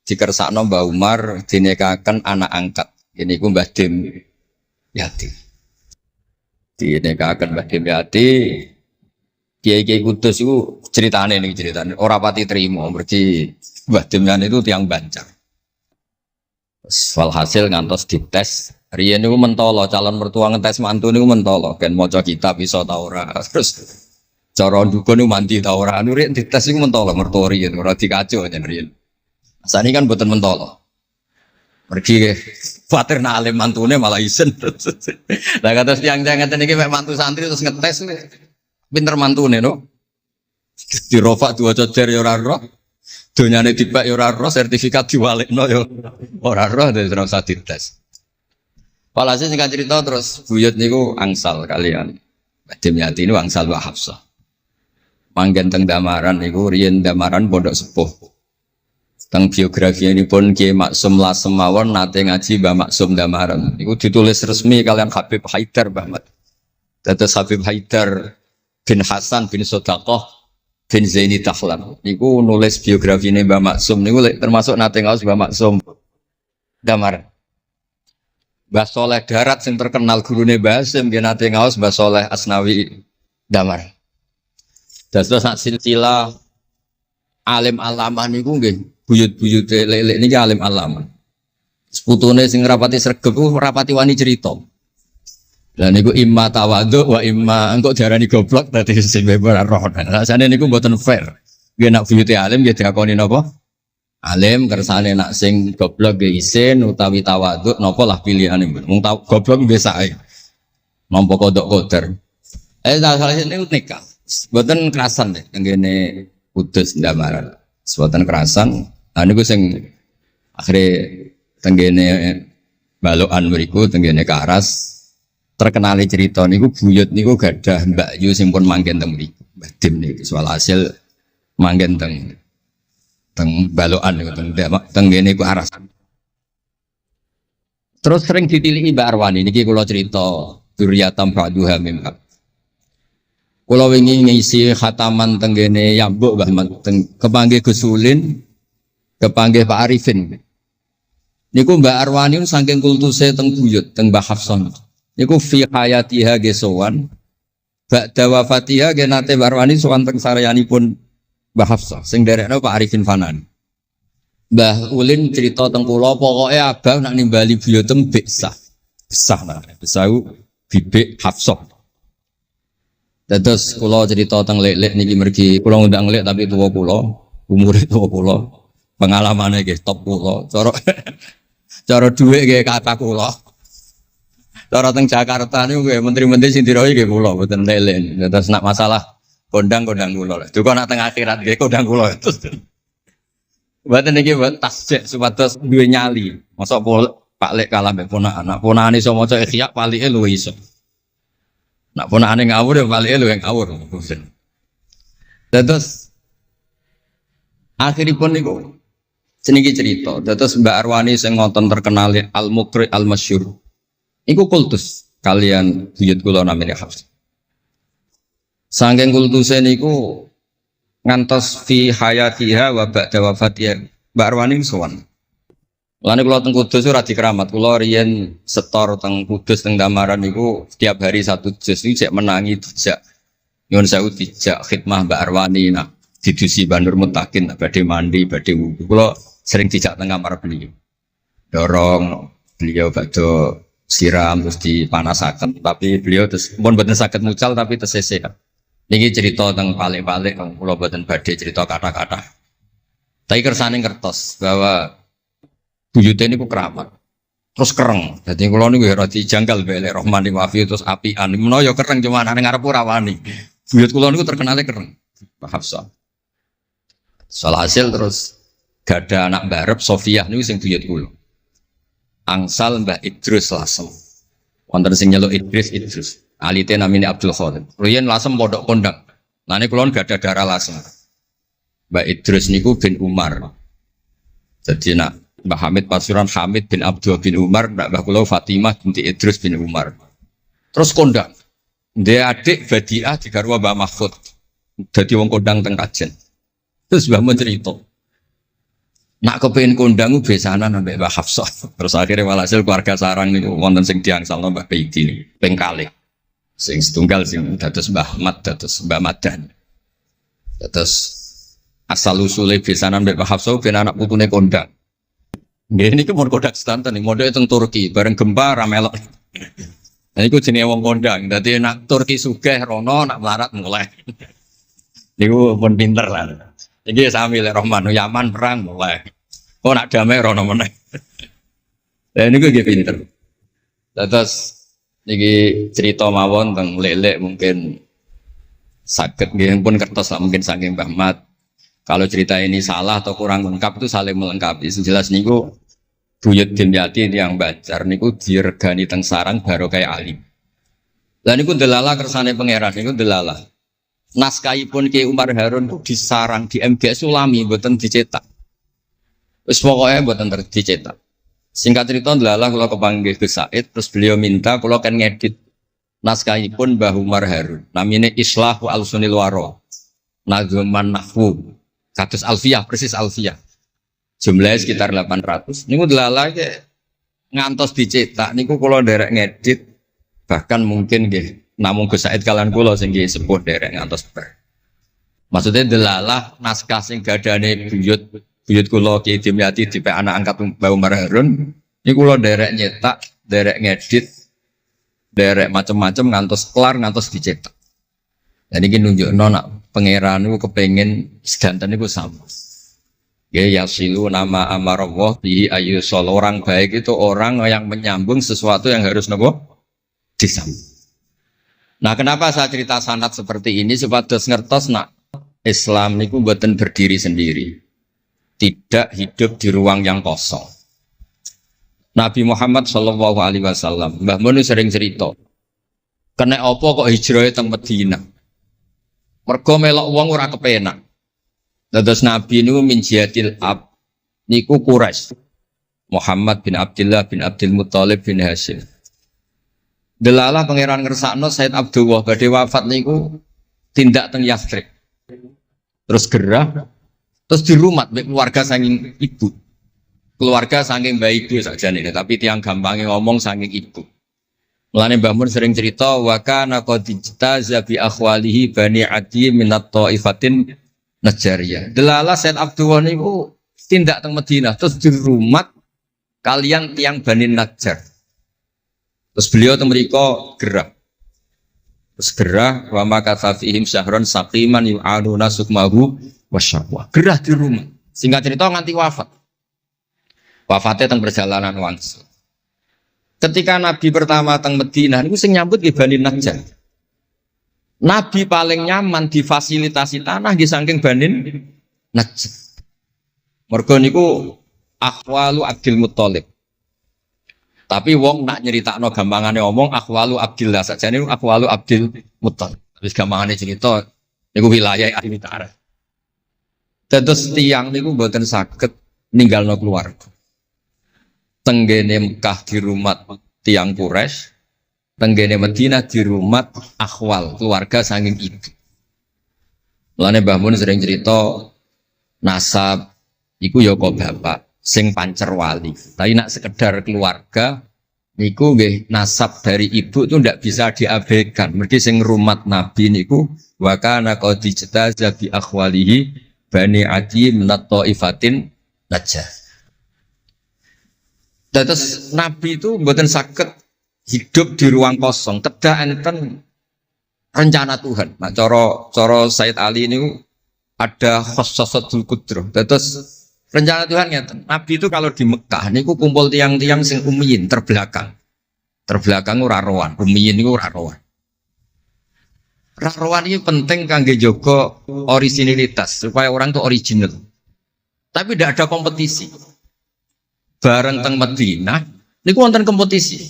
Speaker 2: dikersakno Mbah Umar dinikahaken anak angkat. Ini ku Mbah Dim Yati. Dinikahaken Mbah Dim Yati. Kiai-kiai Kudus itu ceritane nih ceritane. Ora pati trimo berarti Mbah Dim Yati itu tiang Banjar. Walhasil ngantos dites Riyen niku mentolo calon mertua ngetes mantu niku mentolo kan maca kitab iso ta ora. Terus cara dukun niku mandi ta ora. Anu riyen dites niku mentolo mertua riyen ora dikaco jan riyen. Asane kan mboten mentolo. Pergi khawatir nak alim mantune malah isen. Lah kata tiang-tiang ngeten iki mek mantu santri terus ngetes pinter mantune no. Dirofa dua cocer ya ora roh. Donyane dibak ya ora roh, sertifikat diwalekno ya ora roh dadi ora usah dites. Walhasil singkat cerita terus buyut niku angsal kalian. Dimyati ini angsal wa Hafsah. Manggen teng Damaran niku riyen Damaran pondok sepuh. Teng biografi ini pun Kiai Maksum Lasem mawon nate ngaji Mbah Maksum Damaran. Niku ditulis resmi kalian Habib Haidar Bahmat. Dados Habib Haidar bin Hasan bin Sodaqah bin Zaini Dahlan. Niku nulis biografi ini Mbah Maksum niku termasuk nate ngaos Mbah Maksum Damaran. Mbah Soleh Darat yang terkenal gurune Mbah Hasim dia nate ngaos Mbah Soleh Asnawi Damar. Dados sak silsilah alim alamah niku nggih buyut-buyute lelek niki alim alamah. Seputune sing rapati sregep ku rapati wani cerita. Lah niku imma tawadhu wa imma engko diarani goblok dadi sing ora roh. Rasane niku mboten fair. Nggih nak buyute alim nggih diakoni napa? Alim kersane nak sing goblok ge isin utawi tawaduk napa lah pilihane wong goblok biasa ae nampa kodok koder salah sini nikah mboten kerasan deh tenggene Kudus Damaran mboten kerasan niku sing akhire tenggene balokan mriku tenggene Karas terkenal cerita niku buyut niku gadah Mbak Yu sing pun manggen teng mriku Mbah Dim niku soal hasil manggen teng balokan teng ngene ku aras. Terus sering ditilihi Mbak Arwani niki kula cerita Duriyatam Ba'duha Mimhab. Kula wingi ngisi khataman teng ngene Yambuk Mbah kepanggih Gus Ulin, kepanggih Pak Arifin. Niku Mbak Arwani saking kultuse teng buyut teng Mbah Hafsan. Niku fi hayatiha gesowan. Ba'da wafatiha genate Mbak Arwani sowan teng saryanipun Mbah Hafsah, sing derekno Pak Arifin Fanan. Mbah Ulin cerita teng kula pokoke abang nak nimbali buyutem besah. Besah lah, besau bibik Hafsah. Terus kula cerita teng lek-lek niki mergi kula ngundang lek tapi tuwa kula, umure tuwa kula. Pengalamane nggih top kula. Cara dhuwit nggih kata kula. Cara teng Jakarta niku nggih menteri-menteri sing dirohi nggih kula mboten lek-lek. Terus nak masalah kondang kula. Duka nak teng akhirat nggih kondang kula. Mboten niki tasjek supados duwe nyali. Mosok Pak Lek kalah mbek ponakan. Nak ponakane iso maca Ikhya palike luwih iso. Nak ponakane ngawur ya palike luwih ngawur. Terus akhiripun niku seniki cerita. Terus Mbak Arwani sing ngonten terkenal Al-Muqri Al-Masyhur. Iku kultus kalian buyut kula namine Hafs. Sangking kultuse niku ngantos fi hayatiha wa ba'da wafatiha Mbak Arwani sowan. Lane kula teng Kudus ora dikeramat, kula riyen setor teng Kudus teng Damaran niku setiap hari satu juz niku cek menangi dijak. Nyuwun sewu dijak khidmah Mbak Arwani nak didusi Bandur Mutakin badhe mandi, badhe wudu. Kula sering dijak teng kamar beliau. Dorong beliau badhe siram terus dipanasaken, tapi beliau terus pun boten saged mucal tapi tesese. Niki cerita tentang palik-palik, kula boten badhe cerita kata-kata. Tapi kersane ngertos bahwa buyute niku keramat. Terus kereng. Dadi kula niku ora dijanggal mbek Rahman Wafi terus apian. Menawa ya kereng cuma nang ngarep ora wani. Buyut kula niku terkenale kereng. Pak Hafsah. Hasil terus gada anak barep Sofiah niku sing buyut kula. Angsal Mbah Idrus Lasem. Wonten sing nyeluk Idrus. Alite namine Abdul Khadir. Riyen Lasem pondok kondang. Lane kula gak ada darah Lasem. Mbak Idrus niku bin Umar. Jadi nak Mbah Hamid Pasuruan Hamid bin Abdul bin Umar, Mbah kula Fatimah binti Idrus bin Umar. Terus kondang. Dia adik Badiah digarwa Mbah Mahfud. Dadi wong kondang teng Kajen. Terus Mbah mencerita. Nak kepengin kondang ku besanan ambek Mbah Hafsah. Terus akhirnya walhasil keluarga sarang niku wonten sing diangsalno Mbah Baidi niku ping kalih. Sing setunggal sing dados Mbah Ahmad dados Mbah Madan. Dados asal usule besanan mbek Mbah Hafsah ben anak putune kondang. Nggih niku mun kodak sedanten nih, model teng Turki, bareng gempa ra melok. Nah iku jenenge wong kondang. Dadi nak Turki sugih rono, nak melarat mulai. Niku pun pinter lah. Iki sami lek Rahman Yaman perang mulai. Oh nak damai rono meneh. Lah niku nggih pinter. Terus niki cerita mawon tentang lelek mungkin sakit nggih pun kertas lah mungkin saking Mbah Mat. Kalau cerita ini salah atau kurang lengkap itu saling melengkapi. Sejelas niku Buyut Dimyati yang Banjar niku diregani teng sarang baru kayak alim. Lah niku delala kersane pangeran niku delala. Naskahipun Ki Umar Harun itu disarang di MGS Sulami mboten dicetak. Wis pokoke mboten dicetak. Singkat cerita delala kula kepanggih Gus Said terus beliau minta kula kan ngedit naskahipun Mbah Umar Harun. Namine Islahu Al-Sunil Waro. Nazman Nahwu. Kados Alfiyah, persis Alfiyah. Jumlahnya sekitar 800. Niku delala ke ngantos dicetak niku kula nderek ngedit bahkan mungkin nggih namung Gus Said kalian kula sing nggih sepuh nderek ngantos ber. Maksudnya delalah naskah sing gadane buyut kula Ki Dimyati dipe anak angkat Mbah Umar Harun niku kula nderek nyetak, nderek ngedit, nderek macam-macam ngantos kelar ngantos dicetak. Dan ini nunjukno nak pangeran niku kepengin sedanten niku sama. Ya yasilu nama amarallah bihi ayyusol, orang baik itu orang yang menyambung sesuatu yang harus nopo disambung. Nah, kenapa saya cerita sanad seperti ini supados ngertos nak Islam niku mboten berdiri sendiri. Tidak hidup di ruang yang kosong. Nabi Muhammad sallallahu alaihi wasallam, Mbah Mun sering cerita. Kena apa kok hijrah teng Madinah? Mergo melok wong ora kepenak. Dados Nabi niku min jihadil ab niku Quraisy. Muhammad bin Abdullah bin Abdul Muthalib bin Hashim. Delalah pangeran ngersakno Said Abdullah badhe wafat niku tindak teng Yathrib. Terus gerah terus dirumat mek keluarga saking ibu. Keluarga saking baik itu sakjane tapi tiang gampangnya ngomong saking ibu. Mulane Mbah Mun sering cerita wa kana qad ijtaza bi akhwalihi bani Adi minat taifatin Najariyah. Delala Said Abdullah niku tindak teng Madinah terus dirumat kalian tiang Bani Najjar. Terus beliau teng mriko gerah. Terus gerah wa makatha fihim syahron saqiman yu'aluna sukmahu wasyaqwa. Gerah di rumah. Singkat cerita nganti wafat. Wafatnya teng perjalanan wangsul. Ketika Nabi pertama teng Madinah niku sing nyambut nggih Bani Najjar. Nabi paling nyaman difasilitasi tanah di saking Bani Najjar. Mergo niku akhwalu Abdul Muthalib. Tapi wong nak nyeritakno gampangane omong akhwalu Abdillah sakjane akhwalu Abdul Muthalib. Wis gampangane cerita niku wilayah ahli tarikh. Terus tiang niku mboten saged ninggalno keluarga. Tenggene Mekah di rumah tiang Quraisy, tenggene Madinah di rumah akhwal keluarga saking ibu. Mulane Mbah Mun sering cerita nasab iku ya kok bapak sing pancer wali. Tapi nak sekedar keluarga niku nggih nasab dari ibu itu ndak bisa diabaikan. Mergi sing rumat Nabi niku wa kana qad ijtaza bi akhwalihi bani Adi minat taifatin Najjar. Terus Nabi itu mboten saged hidup di ruang kosong, kedah enten rencana Tuhan. Nah, cara Said Ali ini ada khossasatul qudrah. Terus rencana Tuhan ngeten. Nabi itu kalau di Mekah niku kumpul tiang-tiang sing ummiyin terbelakang. Terbelakang ora rowan, ummiyin niku ora rowan. Rarowan ini penting kangge jaga originalitas supaya orang itu original. Tapi tidak ada kompetisi. Bareng teng Madinah niku wonten kompetisi.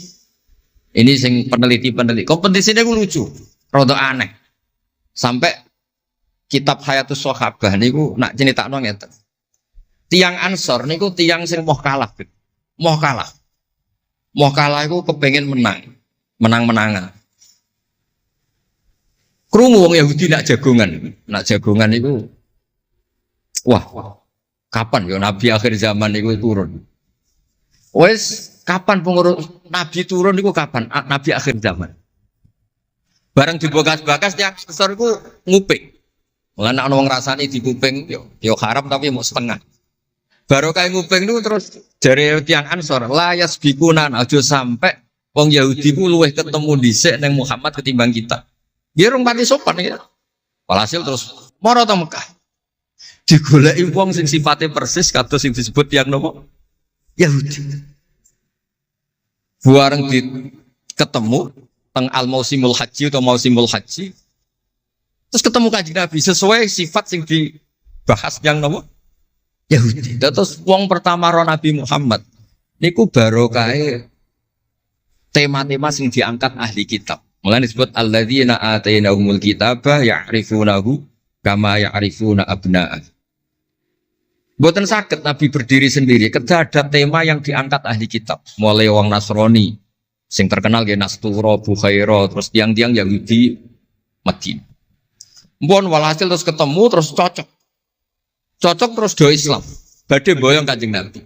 Speaker 2: Ini sing peneliti. Kompetisinya ku lucu, rada aneh. Sampai kitab Hayatus Sahabah niku nak ceritakno ngeten. Tiang Ansor niku tiang sing moh kalah. Moh kalah iku kepengin menang-menangan. Krungu wong Yahudi nak jagongan niku wah, kapan ya Nabi akhir zaman niku turun? Wes kapan pengurus Nabi turun niku kapan? Nabi akhir zaman. Bareng dibakas-bakas tiang besar iku nguping. Mulane ana wong rasane di kuping yo haram tapi mau setengah. Barokah nguping niku terus jare tiyang Ansor, layas bikunan aja sampai wong Yahudi ku luweh ketemu dhisik ning Muhammad ketimbang kita. Dia rong pati sopan ya. Walhasil terus mara ta Mekah. Digoleki wong sing sifate persis kados sing disebut tiyang nopo? Yahudi. Buareng ketemu teng al-mausimul haji atau mausimul haji. Terus ketemu Kanjeng Nabi sesuai sifat sing dibahas yang nopo? Yahudi. Terus wong pertama ro Nabi Muhammad niku barokahe tema-tema sing diangkat ahli kitab. Mulane disebut alladzina atainahumul kitaba ya'rifunahu kama ya'rifuna abna'ah. Mboten saged Nabi berdiri sendiri, kedah ada tema yang diangkat ahli kitab. Mulai wong Nasrani sing terkenal nggih Nastura, Bukhaira, terus tiang-tiang Yahudi Madinah. Mbon walhasil terus ketemu terus cocok terus do Islam. Badhe boyong Kanjeng Nabi.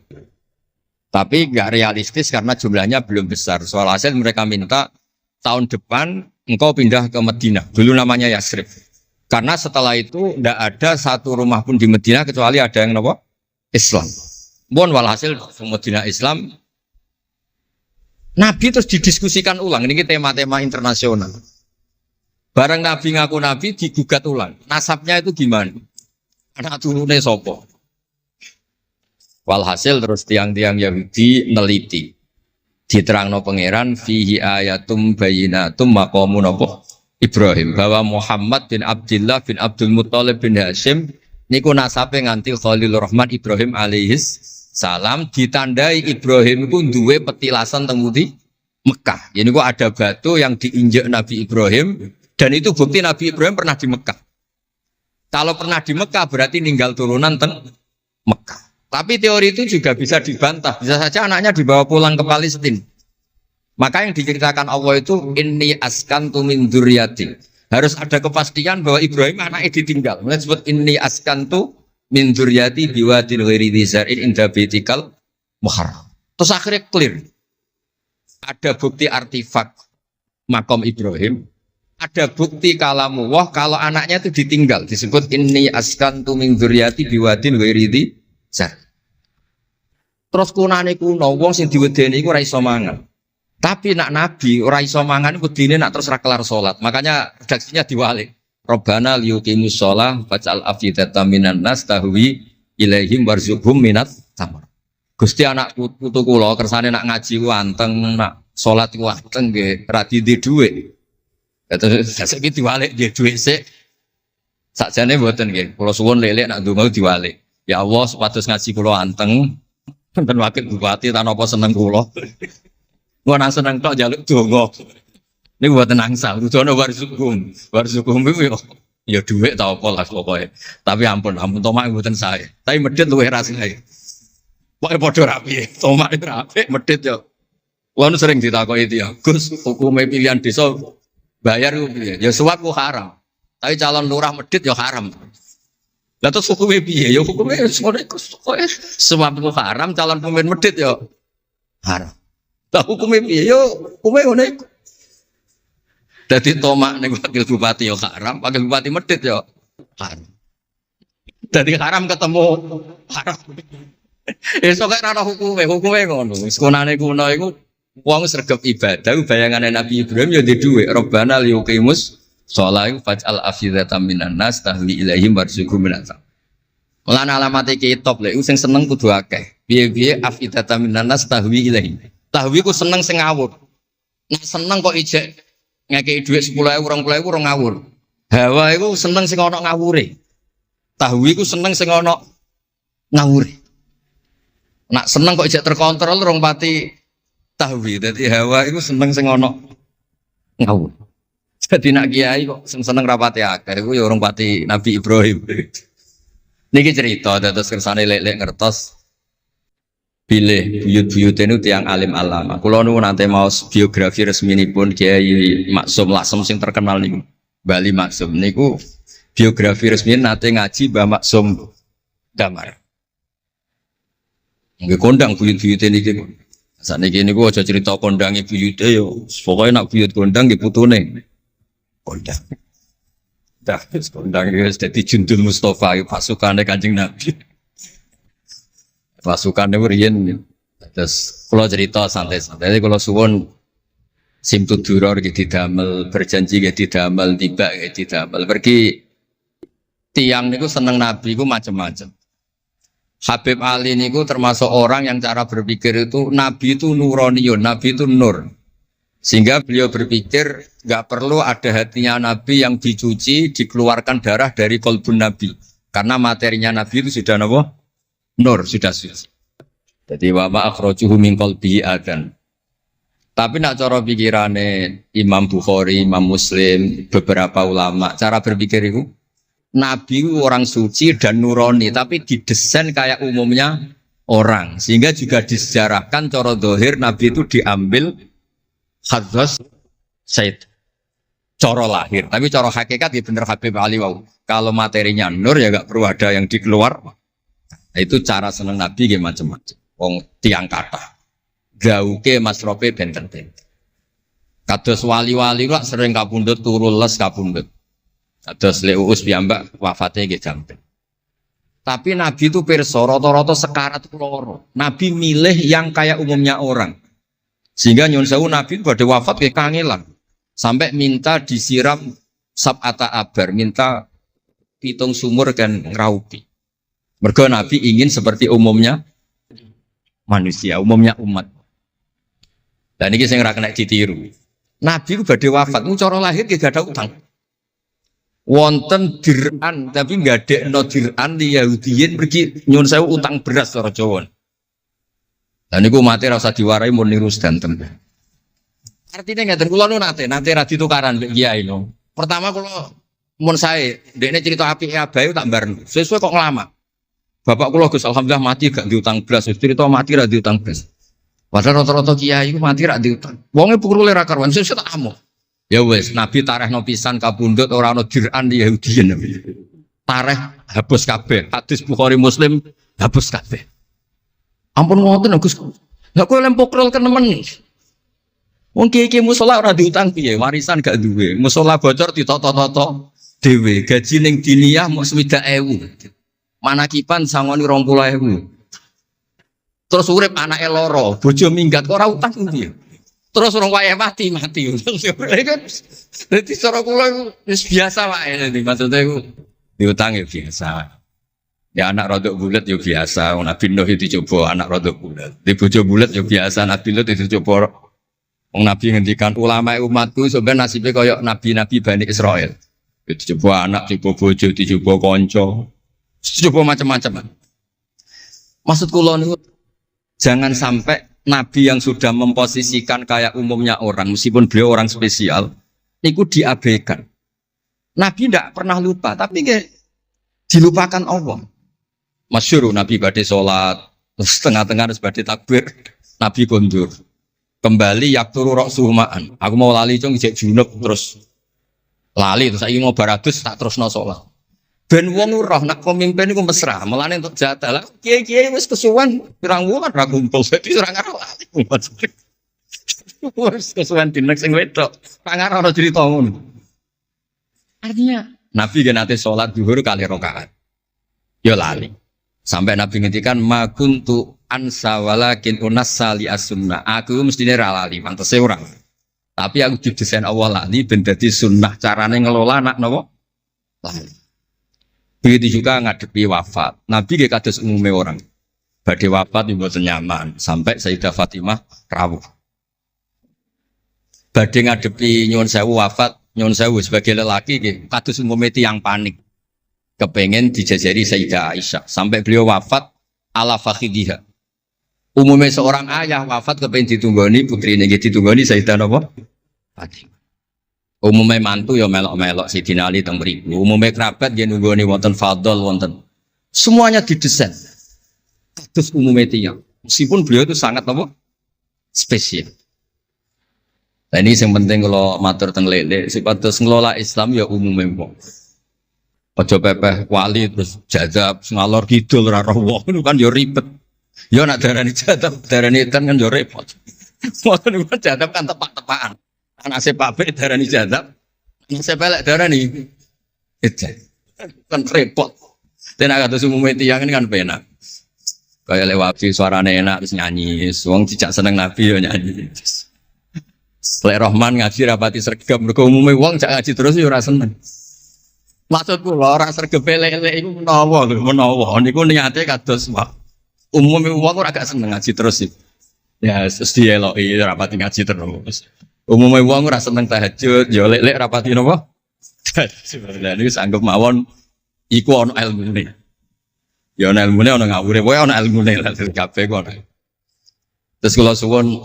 Speaker 2: Tapi nggak realistis karena jumlahnya belum besar. Soal hasil mereka minta tahun depan engkau pindah ke Madinah. Dulu namanya Yasrib. Karena setelah itu tidak ada satu rumah pun di Madinah kecuali ada yang apa? Islam. Bon walhasil Madinah Islam. Nabi terus didiskusikan ulang. Ini tema-tema internasional. Barang Nabi ngaku Nabi digugat ulang. Nasabnya itu gimana? Anak turunnya sopo. Walhasil terus tiang-tiang Yahudi neliti. Diterangno pangeran fihi ayatum bayinatum maqamun apa? Ibrahim, bahwa Muhammad bin Abdullah bin Abdul Muttalib bin Hashim niku nasabe nganti Khalilur Rahman Ibrahim alaihis salam, ditandai Ibrahim iku duwe petilasan teng pundi? Mekah. Ya niku ada batu yang diinjak Nabi Ibrahim dan itu bukti Nabi Ibrahim pernah di Mekah. Kalau pernah di Mekah berarti ninggal turunan teng Mekah. Tapi teori itu juga bisa dibantah. Bisa saja anaknya dibawa pulang ke Palestina. Maka yang diceritakan Allah itu inni askantu min dzurriyyati. Harus ada kepastian bahwa Ibrahim anaknya ditinggal. Mulai disebut inni askantu min dzurriyyati biwadin ghairi dzar'in inda baitikal muharram. Terus akhirnya clear. Ada bukti artefak makom Ibrahim. Ada bukti kalamullah kalau anaknya itu ditinggal. Disebut inni askantu min dzurriyyati biwadin ghairi dzar'in. Terus kunane kuno wong sing diwedeni iku ora iso mangan. Tapi nak Nabi ora iso mangan wedine nak terus ra kelar salat. Makanya redaksinya diwalik. Rabbana liyuqimus shalah faj'al afidatan minan nas tahwi ilaihim warzuqhum minat tamar. Gusti anak putu kula kersane nak ngaji ku anteng, nak salat ku anteng nggih ra di dhuwit. Terus saiki diwalik nggih dhuwit sik. Sakjane mboten nggih. Kula suwun lelek nak ndonga diwalik. Ya Allah supados ngaji kula anteng. Enten wakil bupati tanpa seneng kula. Gua nang seneng tok njaluk donga. Niku mboten nangsal, dudono warzukum. Warzukum iku ya dhuwit ta apa lah pokoke. Tapi ampun tomak mboten sae. Tapi medhit luwih rasane. Pokoke padha rapi. Tomak itu rapi, medhit yo. Kuwi sering ditakoki itu ya. Gus, hukume pilihan desa bayar ku piye? Ya suap ku haram. Tapi calon lurah medhit ya haram. Lah terus hukumnya piye? Ya hukumnya ngono iku. Suap ku haram, calon pemimpin medhit ya haram. Lah hukumnya piye? Yo hukumnya ngono iku. Dadi tomak ning wakil bupati yo haram, wakil bupati medhit yo haram. Dadi haram ketemu haram. Esuk kok ora hukume ngono. Wis konane kuno iku wong sregep ibadah bayangane Nabi Ibrahim yo di dhuwit. Rabbana liyuqimus shalah faj'al afidatan minan nas tahwi ilaihim warzuqhum minat. Lan alamat iki top lek sing seneng kudu akeh. Piye-piye afidatan minan nas tahwi ilaihim. Tahwi ku seneng sing ngawur. Nek seneng kok ijek ngekeki dhuwit 10.000 20.000 ora ngawur. Hawa iku seneng sing ana ngawure. Tahwi ku seneng sing ana ngawure. Nak seneng kok ijek terkontrol rong pati tahwi. Dadi hawa iku seneng sing ana ngawur. Jadi nak kiai kok seneng rapati akeh iku ya urung pati Nabi Ibrahim. Niki cerita terus kersane lek-lek ngertos bilih buyut-buyut itu tiang alim alama. Kula nu nanti mau biografi resminipun Kiai Maksum Lasem sing terkenal niku. Bali Maksum niku biografi resmi nate ngaji Mbah Maksum Damar. Nggih kondang buyut-buyute niki. Sakniki niku aja cerita kondange buyute yo. Pokoke nak buyut kondang nggih putune. Kondang. Dah, kondang wis dadi Jundul Mustofa, pasukane Kanjeng Nabi. Pasukan itu riyen. Terus kalau cerita santai-santai, kalau suwon simtu duror gitu didamel, berjanji gitu didamel, tiba gitu didamel. Pergi tiang niku seneng Nabi ku macam-macam. Habib Ali niku termasuk orang yang cara berpikir itu Nabi itu nuraniun, Nabi itu nur. Sehingga beliau berpikir nggak perlu ada hatinya Nabi yang dicuci, dikeluarkan darah dari kolbun Nabi. Karena materinya Nabi itu sudah apa? Nur, sudah suci. Jadi wa ma akhrajuhu min qalbihi adan. Tapi nak cara pikirane Imam Bukhari, Imam Muslim, beberapa ulama, cara berpikir itu Nabi itu orang suci dan nurani, tapi didesain kayak umumnya orang. Sehingga juga disejarahkan cara zahir Nabi itu diambil hadras Said coro lahir, tapi coro hakikat ya bener Habib Ali wow. Kalau materinya nur ya gak perlu ada yang dikeluar. Itu cara seneng Nabi ya macam-macam. Wong tiang kata, gauke masrope benten. Kados wali-wali lah sering kapundhut turu les kapundhut. Kados Leuus piyambak wafatnya nggih jampen. Tapi Nabi itu pirsa rata-rata sekarat loro. Nabi milih yang kayak umumnya orang. Sehingga nyun sewu Nabi itu pada wafat kayak kangelan. Sampai minta disiram sab'ata abar, minta pitung sumur kan ngeraupi. Mergo Nabi ingin seperti umumnya manusia, umumnya umat. Dan ini saya nggak kena ditiru. Nabi itu pada wafat, cara lahir gak ada utang. Wonten dir'an, tapi nggak ada no dir'an di Yahudiyin pergi nyun sewu utang beras cara Jawa. Dan niku mati rasa diwarai mun niru sedanten. Artinya ngeten kula nu nate ra ditukaran mbek kiai no. Pertama kula mun sae dekne cerita apike abahe tak bareng. Sesuai kok ngelama. Bapak kula Gus alhamdulillah mati gak diutang belas. Cerita mati ra diutang belas. Padahal rata-rata kiai iku mati ra diutang. Wonge pukule ra karuan sesuk tak amo. Ya wis Nabi tarehno pisan kapundhut ora ana dir'an di Yahudiyin. Tareh hapus kabeh. Hadis Bukhari Muslim hapus kabeh. Ampun ngoten Gus. Lah kowe lem pokrol kenemen. Wong kiye-kiye musala ora diutang piye, warisan gak duwe. Musala bocor ditoto-toto dhewe, gaji ning diniyah mok 60.000. Manakipan sangoni 20.000. Terus urip anake loro, bojo minggat kok ora utang piye. Terus orang wae mati. Dadi cara kula wis biasa wae. Maksudnya iku diutang ya biasa. Ya anak rodok bulat ya biasa, Nabi Nuh itu coba anak rodok bulat. Di bojo bulat ya biasa, Nabi Lut itu coba. Wong Nabi ngendikan ulama umatku sebenarnya nasibnya kayak nabi-nabi Bani Israel. Itu coba anak, coba bojo, coba konco, coba macam-macam. Maksud kula niku jangan sampai nabi yang sudah memposisikan kayak umumnya orang, meskipun beliau orang spesial, niku diabaikan. Nabi tidak pernah lupa, tapi dilupakan Allah. Masyhur Nabi badhe salat, terus tengah-tengah harus badhe takbir, Nabi kondur. Kembali yakturu ra'suhumaan. Aku mau lali cung ijek junub terus lali terus saiki mau baradus tak terusno salat. Ben wong roh nak pemimpin iku mesra, melane untuk jatah. Lah kiai-kiai wis kesuwen pirang wulan ra kumpul, dadi ora ngarep lali. Wis kesuwen dinek sing wedok. Pak ngarep ora cerita ngono. Artinya Nabi kan nate salat zuhur kali rakaat. Ya lali. Sampai Nabi ngendikan ma kuntu ansa walakin unassali as-sunnah. Aku mestine ra lali, mantese ora. Tapi aku didesain Allah lali ben dadi sunnah carane ngelola anak napa? Lali. Begitu juga ngadepi wafat. Nabi nggih kados umume orang. Badhe wafat mboten nyaman sampai Sayyidah Fatimah rawuh. Badhe ngadepi nyuwun sewu wafat, nyuwun sewu sebagai lelaki nggih kados umume tiyang panik. Kepengen dijajari Sayyidah Aisyah sampai beliau wafat ala fakhidiha. Umumnya seorang ayah wafat kepengen ditunggoni putrine nggih ditunggoni Sayyidah napa? Fatimah. Umumnya mantu ya melok-melok Sayyidina Ali teng mriku. Umumnya kerabat nggih nunggoni wonten fadl wonten. Semuanya didesain. Kados umumnya tiyang. Meskipun beliau itu sangat apa? Spesial. Nah ini yang penting kalau matur teng lele sipatos ngelola Islam ya umumnya wong. Ojo pepeh wali terus jadab ngalor kidul ra roh itu kan yo ribet. Yo nak darani jadab, darani edan kan yo repot. Ngoten niku jadab kan tepak-tepakan. Anak sepape darani jadab, anak sepelek darani edan. Kan repot. Tenan kados umume tiyang kan penak. Kayak lewat suarane enak terus nyanyi. Wong dijak seneng Nabi ya nyanyi. Lek Rahman ngaji rapati sregep mergo umume wong jak ngaji terus ya ora seneng. Maksudku lho ora sregep lek iku menawa lho, menawa niku niate kados umume wong ora gak seneng ngaji terus iki. Ya terus dieloki rapati ngaji terus. Umume wong ora seneng tahajud, ya lek rapati napa? Lah niku anggap mawon iku ana ilmune. Ya ana ilmune ana ngawure, wae ana ilmune lah kabeh kok. Terus kula suwun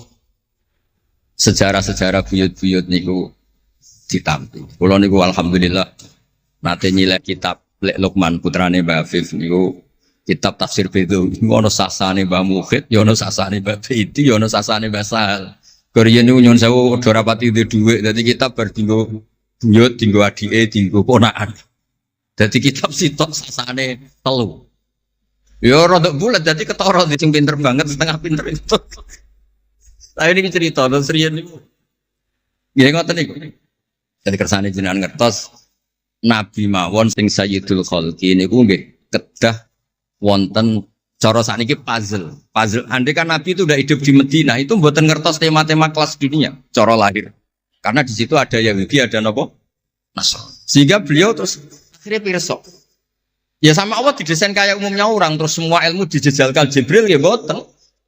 Speaker 2: sejarah-sejarah buyut-buyut niku ditampi. Kula niku alhamdulillah nate nyilek kitab Lek Luqman putrane Mbah Afif niku kitab tafsir Bedu. Ono sasane Mbah Mukhid, ya ono sasane Mbah Baiti, ya ono sasane Mbah Sahal. Korean niku nyun sewu ora rapati duwe dhuwit, dadi kitab bar dinggo buyut, dinggo adike, dinggo ponakan. Dadi kitab sitok sasane 3. Ya rada bulat dadi ketara sing pinter banget setengah pinter itu. Lah ini cerita terus riyen niku. Nggih ngoten niku. Dadi kersane jenengan ngertos Nabi mawon sing Sayyidul Khalqi niku nggih kedah wonten cara sakniki puzzle. Puzzle andai kan Nabi itu udah hidup di Madinah itu mboten ngertos tema-tema kelas dunia cara lahir. Karena di situ ada Yahudi, ada napa? Nasrani. Sehingga beliau terus akhirnya pirsa. Ya sama Allah didesain kayak umumnya orang terus semua ilmu dijejalkan Jibril ya mboten.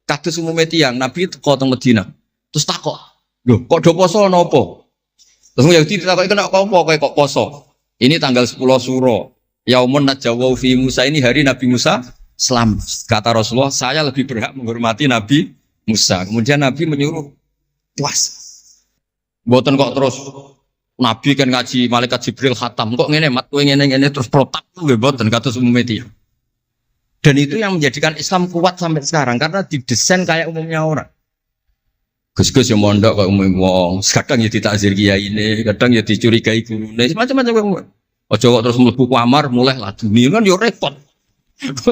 Speaker 2: Kados umumnya tiang Nabi teko teng Madinah. Terus takok, "Lho, kok do poso napa?" Terus Yahudi ditakoki kena apa kok poso? Ini tanggal 10 Suro. Yaumun najawau fi Musa, ini hari Nabi Musa selamat. Kata Rasulullah, saya lebih berhak menghormati Nabi Musa. Kemudian Nabi menyuruh puas. Mboten kok terus Nabi kan ngaji malaikat Jibril khatam. Kok ngene mat kowe ngene-ngene terus protap nggih mboten kados umum media. Dan itu yang menjadikan Islam kuat sampai sekarang karena didesain kayak umumnya orang. Gus-gus yang mondok kok umum wong, kadang ya ditakzir kiai ini, kadang ya dicurigai gurune, macam-macam wong. Ojo kok terus mlebu kamar mulai lah dunia kan yo repot.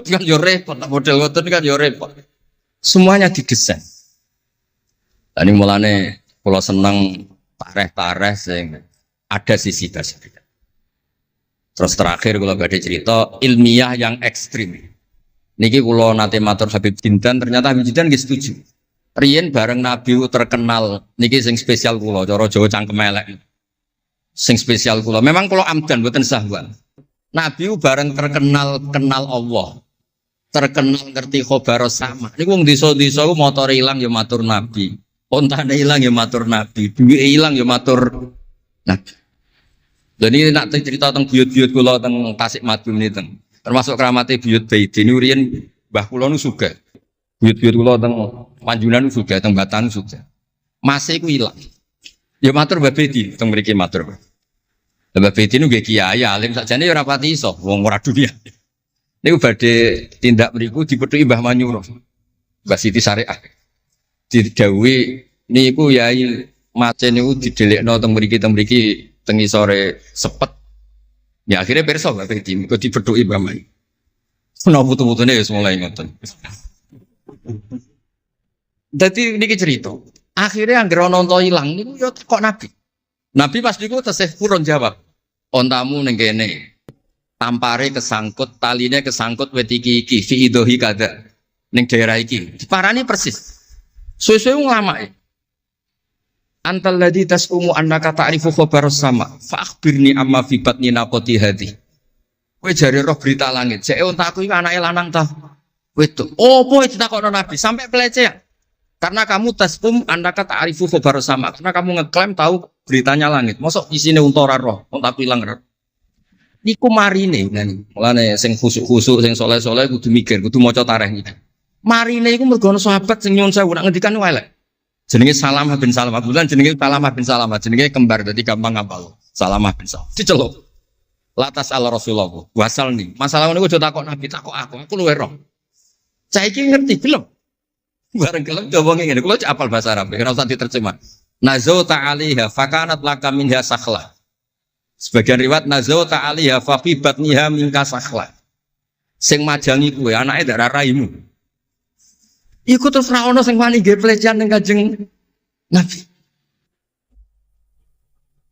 Speaker 2: Kan yo repot, model ngoten kan yo repot. Semuanya didesain. Tadi mulane kula seneng tareh-tareh sing ada sisi tersebut. Terus terakhir kula badhe cerita ilmiah yang ekstrim. Niki kula nate matur Habib Jindan, ternyata Habib Jindan nggih setuju. Riyen bareng Nabi terkenal niki sing spesial kula cara Jawa cangkem elek. Sing spesial kula memang kula amdan mboten sahwan. Nabi bareng terkenal kenal Allah. Terkenal ngerti khobar sama. Niku wong desa-desa ku motor ilang ya matur Nabi. Ontane ilang ya matur Nabi. Duwe ilang ya matur Nabi. Dan ini nak cerita tentang buyut-buyut kula tentang Tasik Madu niten. Termasuk keramate buyut Baiti ini riyen mbah kula nu sugih. Buyut-buyut kula teng Panjunan nu sugih, teng Batan nu sugih. Mase iku ilang. Ya matur Mbah Baiti teng mriki matur. Mbah Baiti nu nggih kiai alim sakjane ya ora pati iso wong ora dunia. Niku badhe tindak mriku dipethuki Mbah Manyuro. Mbah Siti Syariah. Didhawuhi niku yai macen niku didelekno teng mriki teng isore sepet. Ya akhirnya pirsa Mbah Baiti kok dipethuki Mbah Manyuro. Ana putu-putune wis mulai ngoten. Dadi niki cerita. Akhirnya anggere ana unta ilang niku ya kok Nabi. Nabi pas niku tesih purun jawab. Ontamu ning kene. Tampare kesangkut, taline kesangkut wit iki fi idhi kada. Ning daerah iki. Diparani persis. Suwe-suwe nglamake. Antal ladzi tasumu annaka ta'rifu khabar sama. Fa akhbirni amma fi batni naqati hadi. Kowe jare roh berita langit. Jeke untaku iki anake lanang ta. Wedok. Opo ditakokno Nabi sampai pelecehan. Karena kamu tasum annaka ta'rifu khabar sama. Karena kamu ngeklaim tahu beritanya langit. Mosok isine unta ora roh, untaku ilang roh. Niku marine ngene. Mulane sing khusuk-khusuk sing saleh-saleh kudu mikir, kudu maca tarikh iki. Marine iku mergo ana sahabat sing nyuwun sewu nak ngendikan elek. Jenenge Salamah bin Salamah. Bulan jenenge Salamah bin Salamah, jenenge kembar dadi gampang ngapal. Salamah bin Salamah. Diceluk. Latas ala Rasulullah. Wasal nih. Masalah niku aja takok Nabi, takok aku luwe roh. Saiki ngerti belum? Bareng gelem coba ngene. Kulo apal bahasa Arab, ora usah diterjemah. Nazauta 'alaiha fakanat laka minha sakhla. Sebagian riwayat nazauta 'alaiha fa fi batniha minka sakhla. Sing majangi kowe anake ndak raimu. Iku terus ra ono sing wani nggih pelecehan ning Kanjeng Nabi.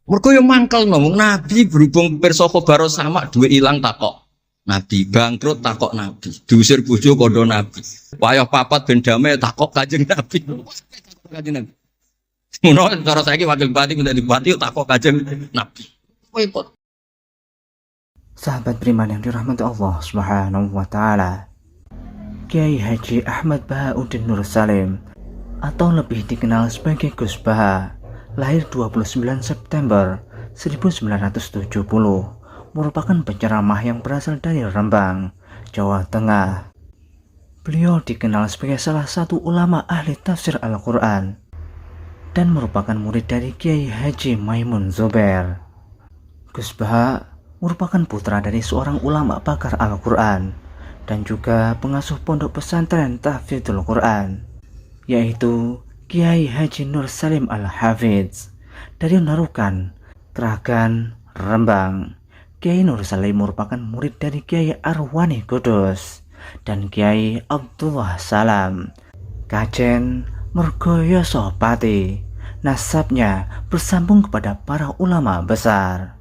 Speaker 2: Mergo yo mangkel no Nabi berhubung pirsa khabar sama duwe ilang takok. Nabi, bangkrut takok Nabi, diusir bojo kondo Nabi, wayah papat ben damai takok Kanjeng Nabi. Kanjeng Nabi. Ngono cara saiki wakil bupati minta bupati takok Kanjeng Nabi. Repot.
Speaker 1: Sahabat beriman yang dirahmati Allah Subhanahu wa taala. Kiai Haji Ahmad Bahauddin Nur Salim atau lebih dikenal sebagai Gus Baha, lahir 29 September 1970, merupakan penceramah yang berasal dari Rembang, Jawa Tengah. Beliau dikenal sebagai salah satu ulama ahli tafsir Al-Quran dan merupakan murid dari Kiai Haji Maimun Zubair. Gus Baha merupakan putra dari seorang ulama pakar Al-Quran dan juga pengasuh pondok pesantren Tahfidzul Quran, yaitu Kiai Haji Nur Salim Al-Hafidz dari Narukan, Kragan, Rembang. Kiai Nur Salim merupakan murid dari Kiai Arwani Kudus dan Kiai Abdullah Salam, Kajen Mergoyoso Pati. Nasabnya bersambung kepada para ulama besar.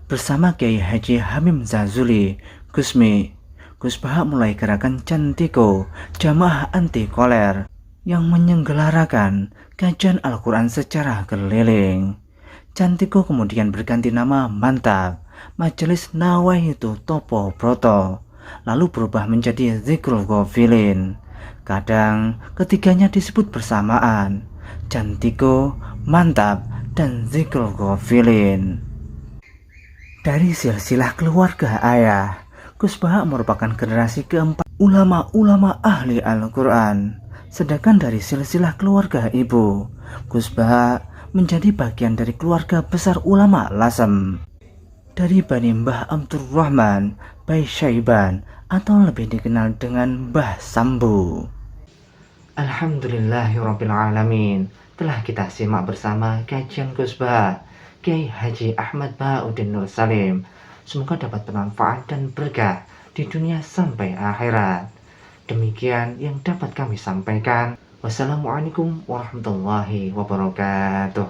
Speaker 1: Bersama Kiai Haji Hamim Zazuli Gusmi, Gus Baha mulai gerakan Cantiko, jamaah anti koler, yang menyelenggarakan kajian Al-Quran secara keliling. Cantiko kemudian berganti nama Mantap, Majelis Nawaitu Topo Broto, lalu berubah menjadi Zikrul Ghafilin. Kadang ketiganya disebut bersamaan, Cantiko, Mantap, dan Zikrul Ghafilin. Dari silsilah keluarga ayah, Gus Baha merupakan generasi keempat ulama-ulama ahli Al-Quran. Sedangkan dari silsilah keluarga ibu, Gus Baha menjadi bagian dari keluarga besar ulama Lasem, dari Bani Mbah Abdurrahman Bai Syaiban atau lebih dikenal dengan Mbah Sambu. Alhamdulillahirrabbilalamin, telah kita simak bersama kajian Gus Baha Kiai Haji Ahmad Bahauddin Nur Salim. Semoga dapat bermanfaat dan berkah di dunia sampai akhirat. Demikian yang dapat kami sampaikan. Wassalamualaikum warahmatullahi wabarakatuh.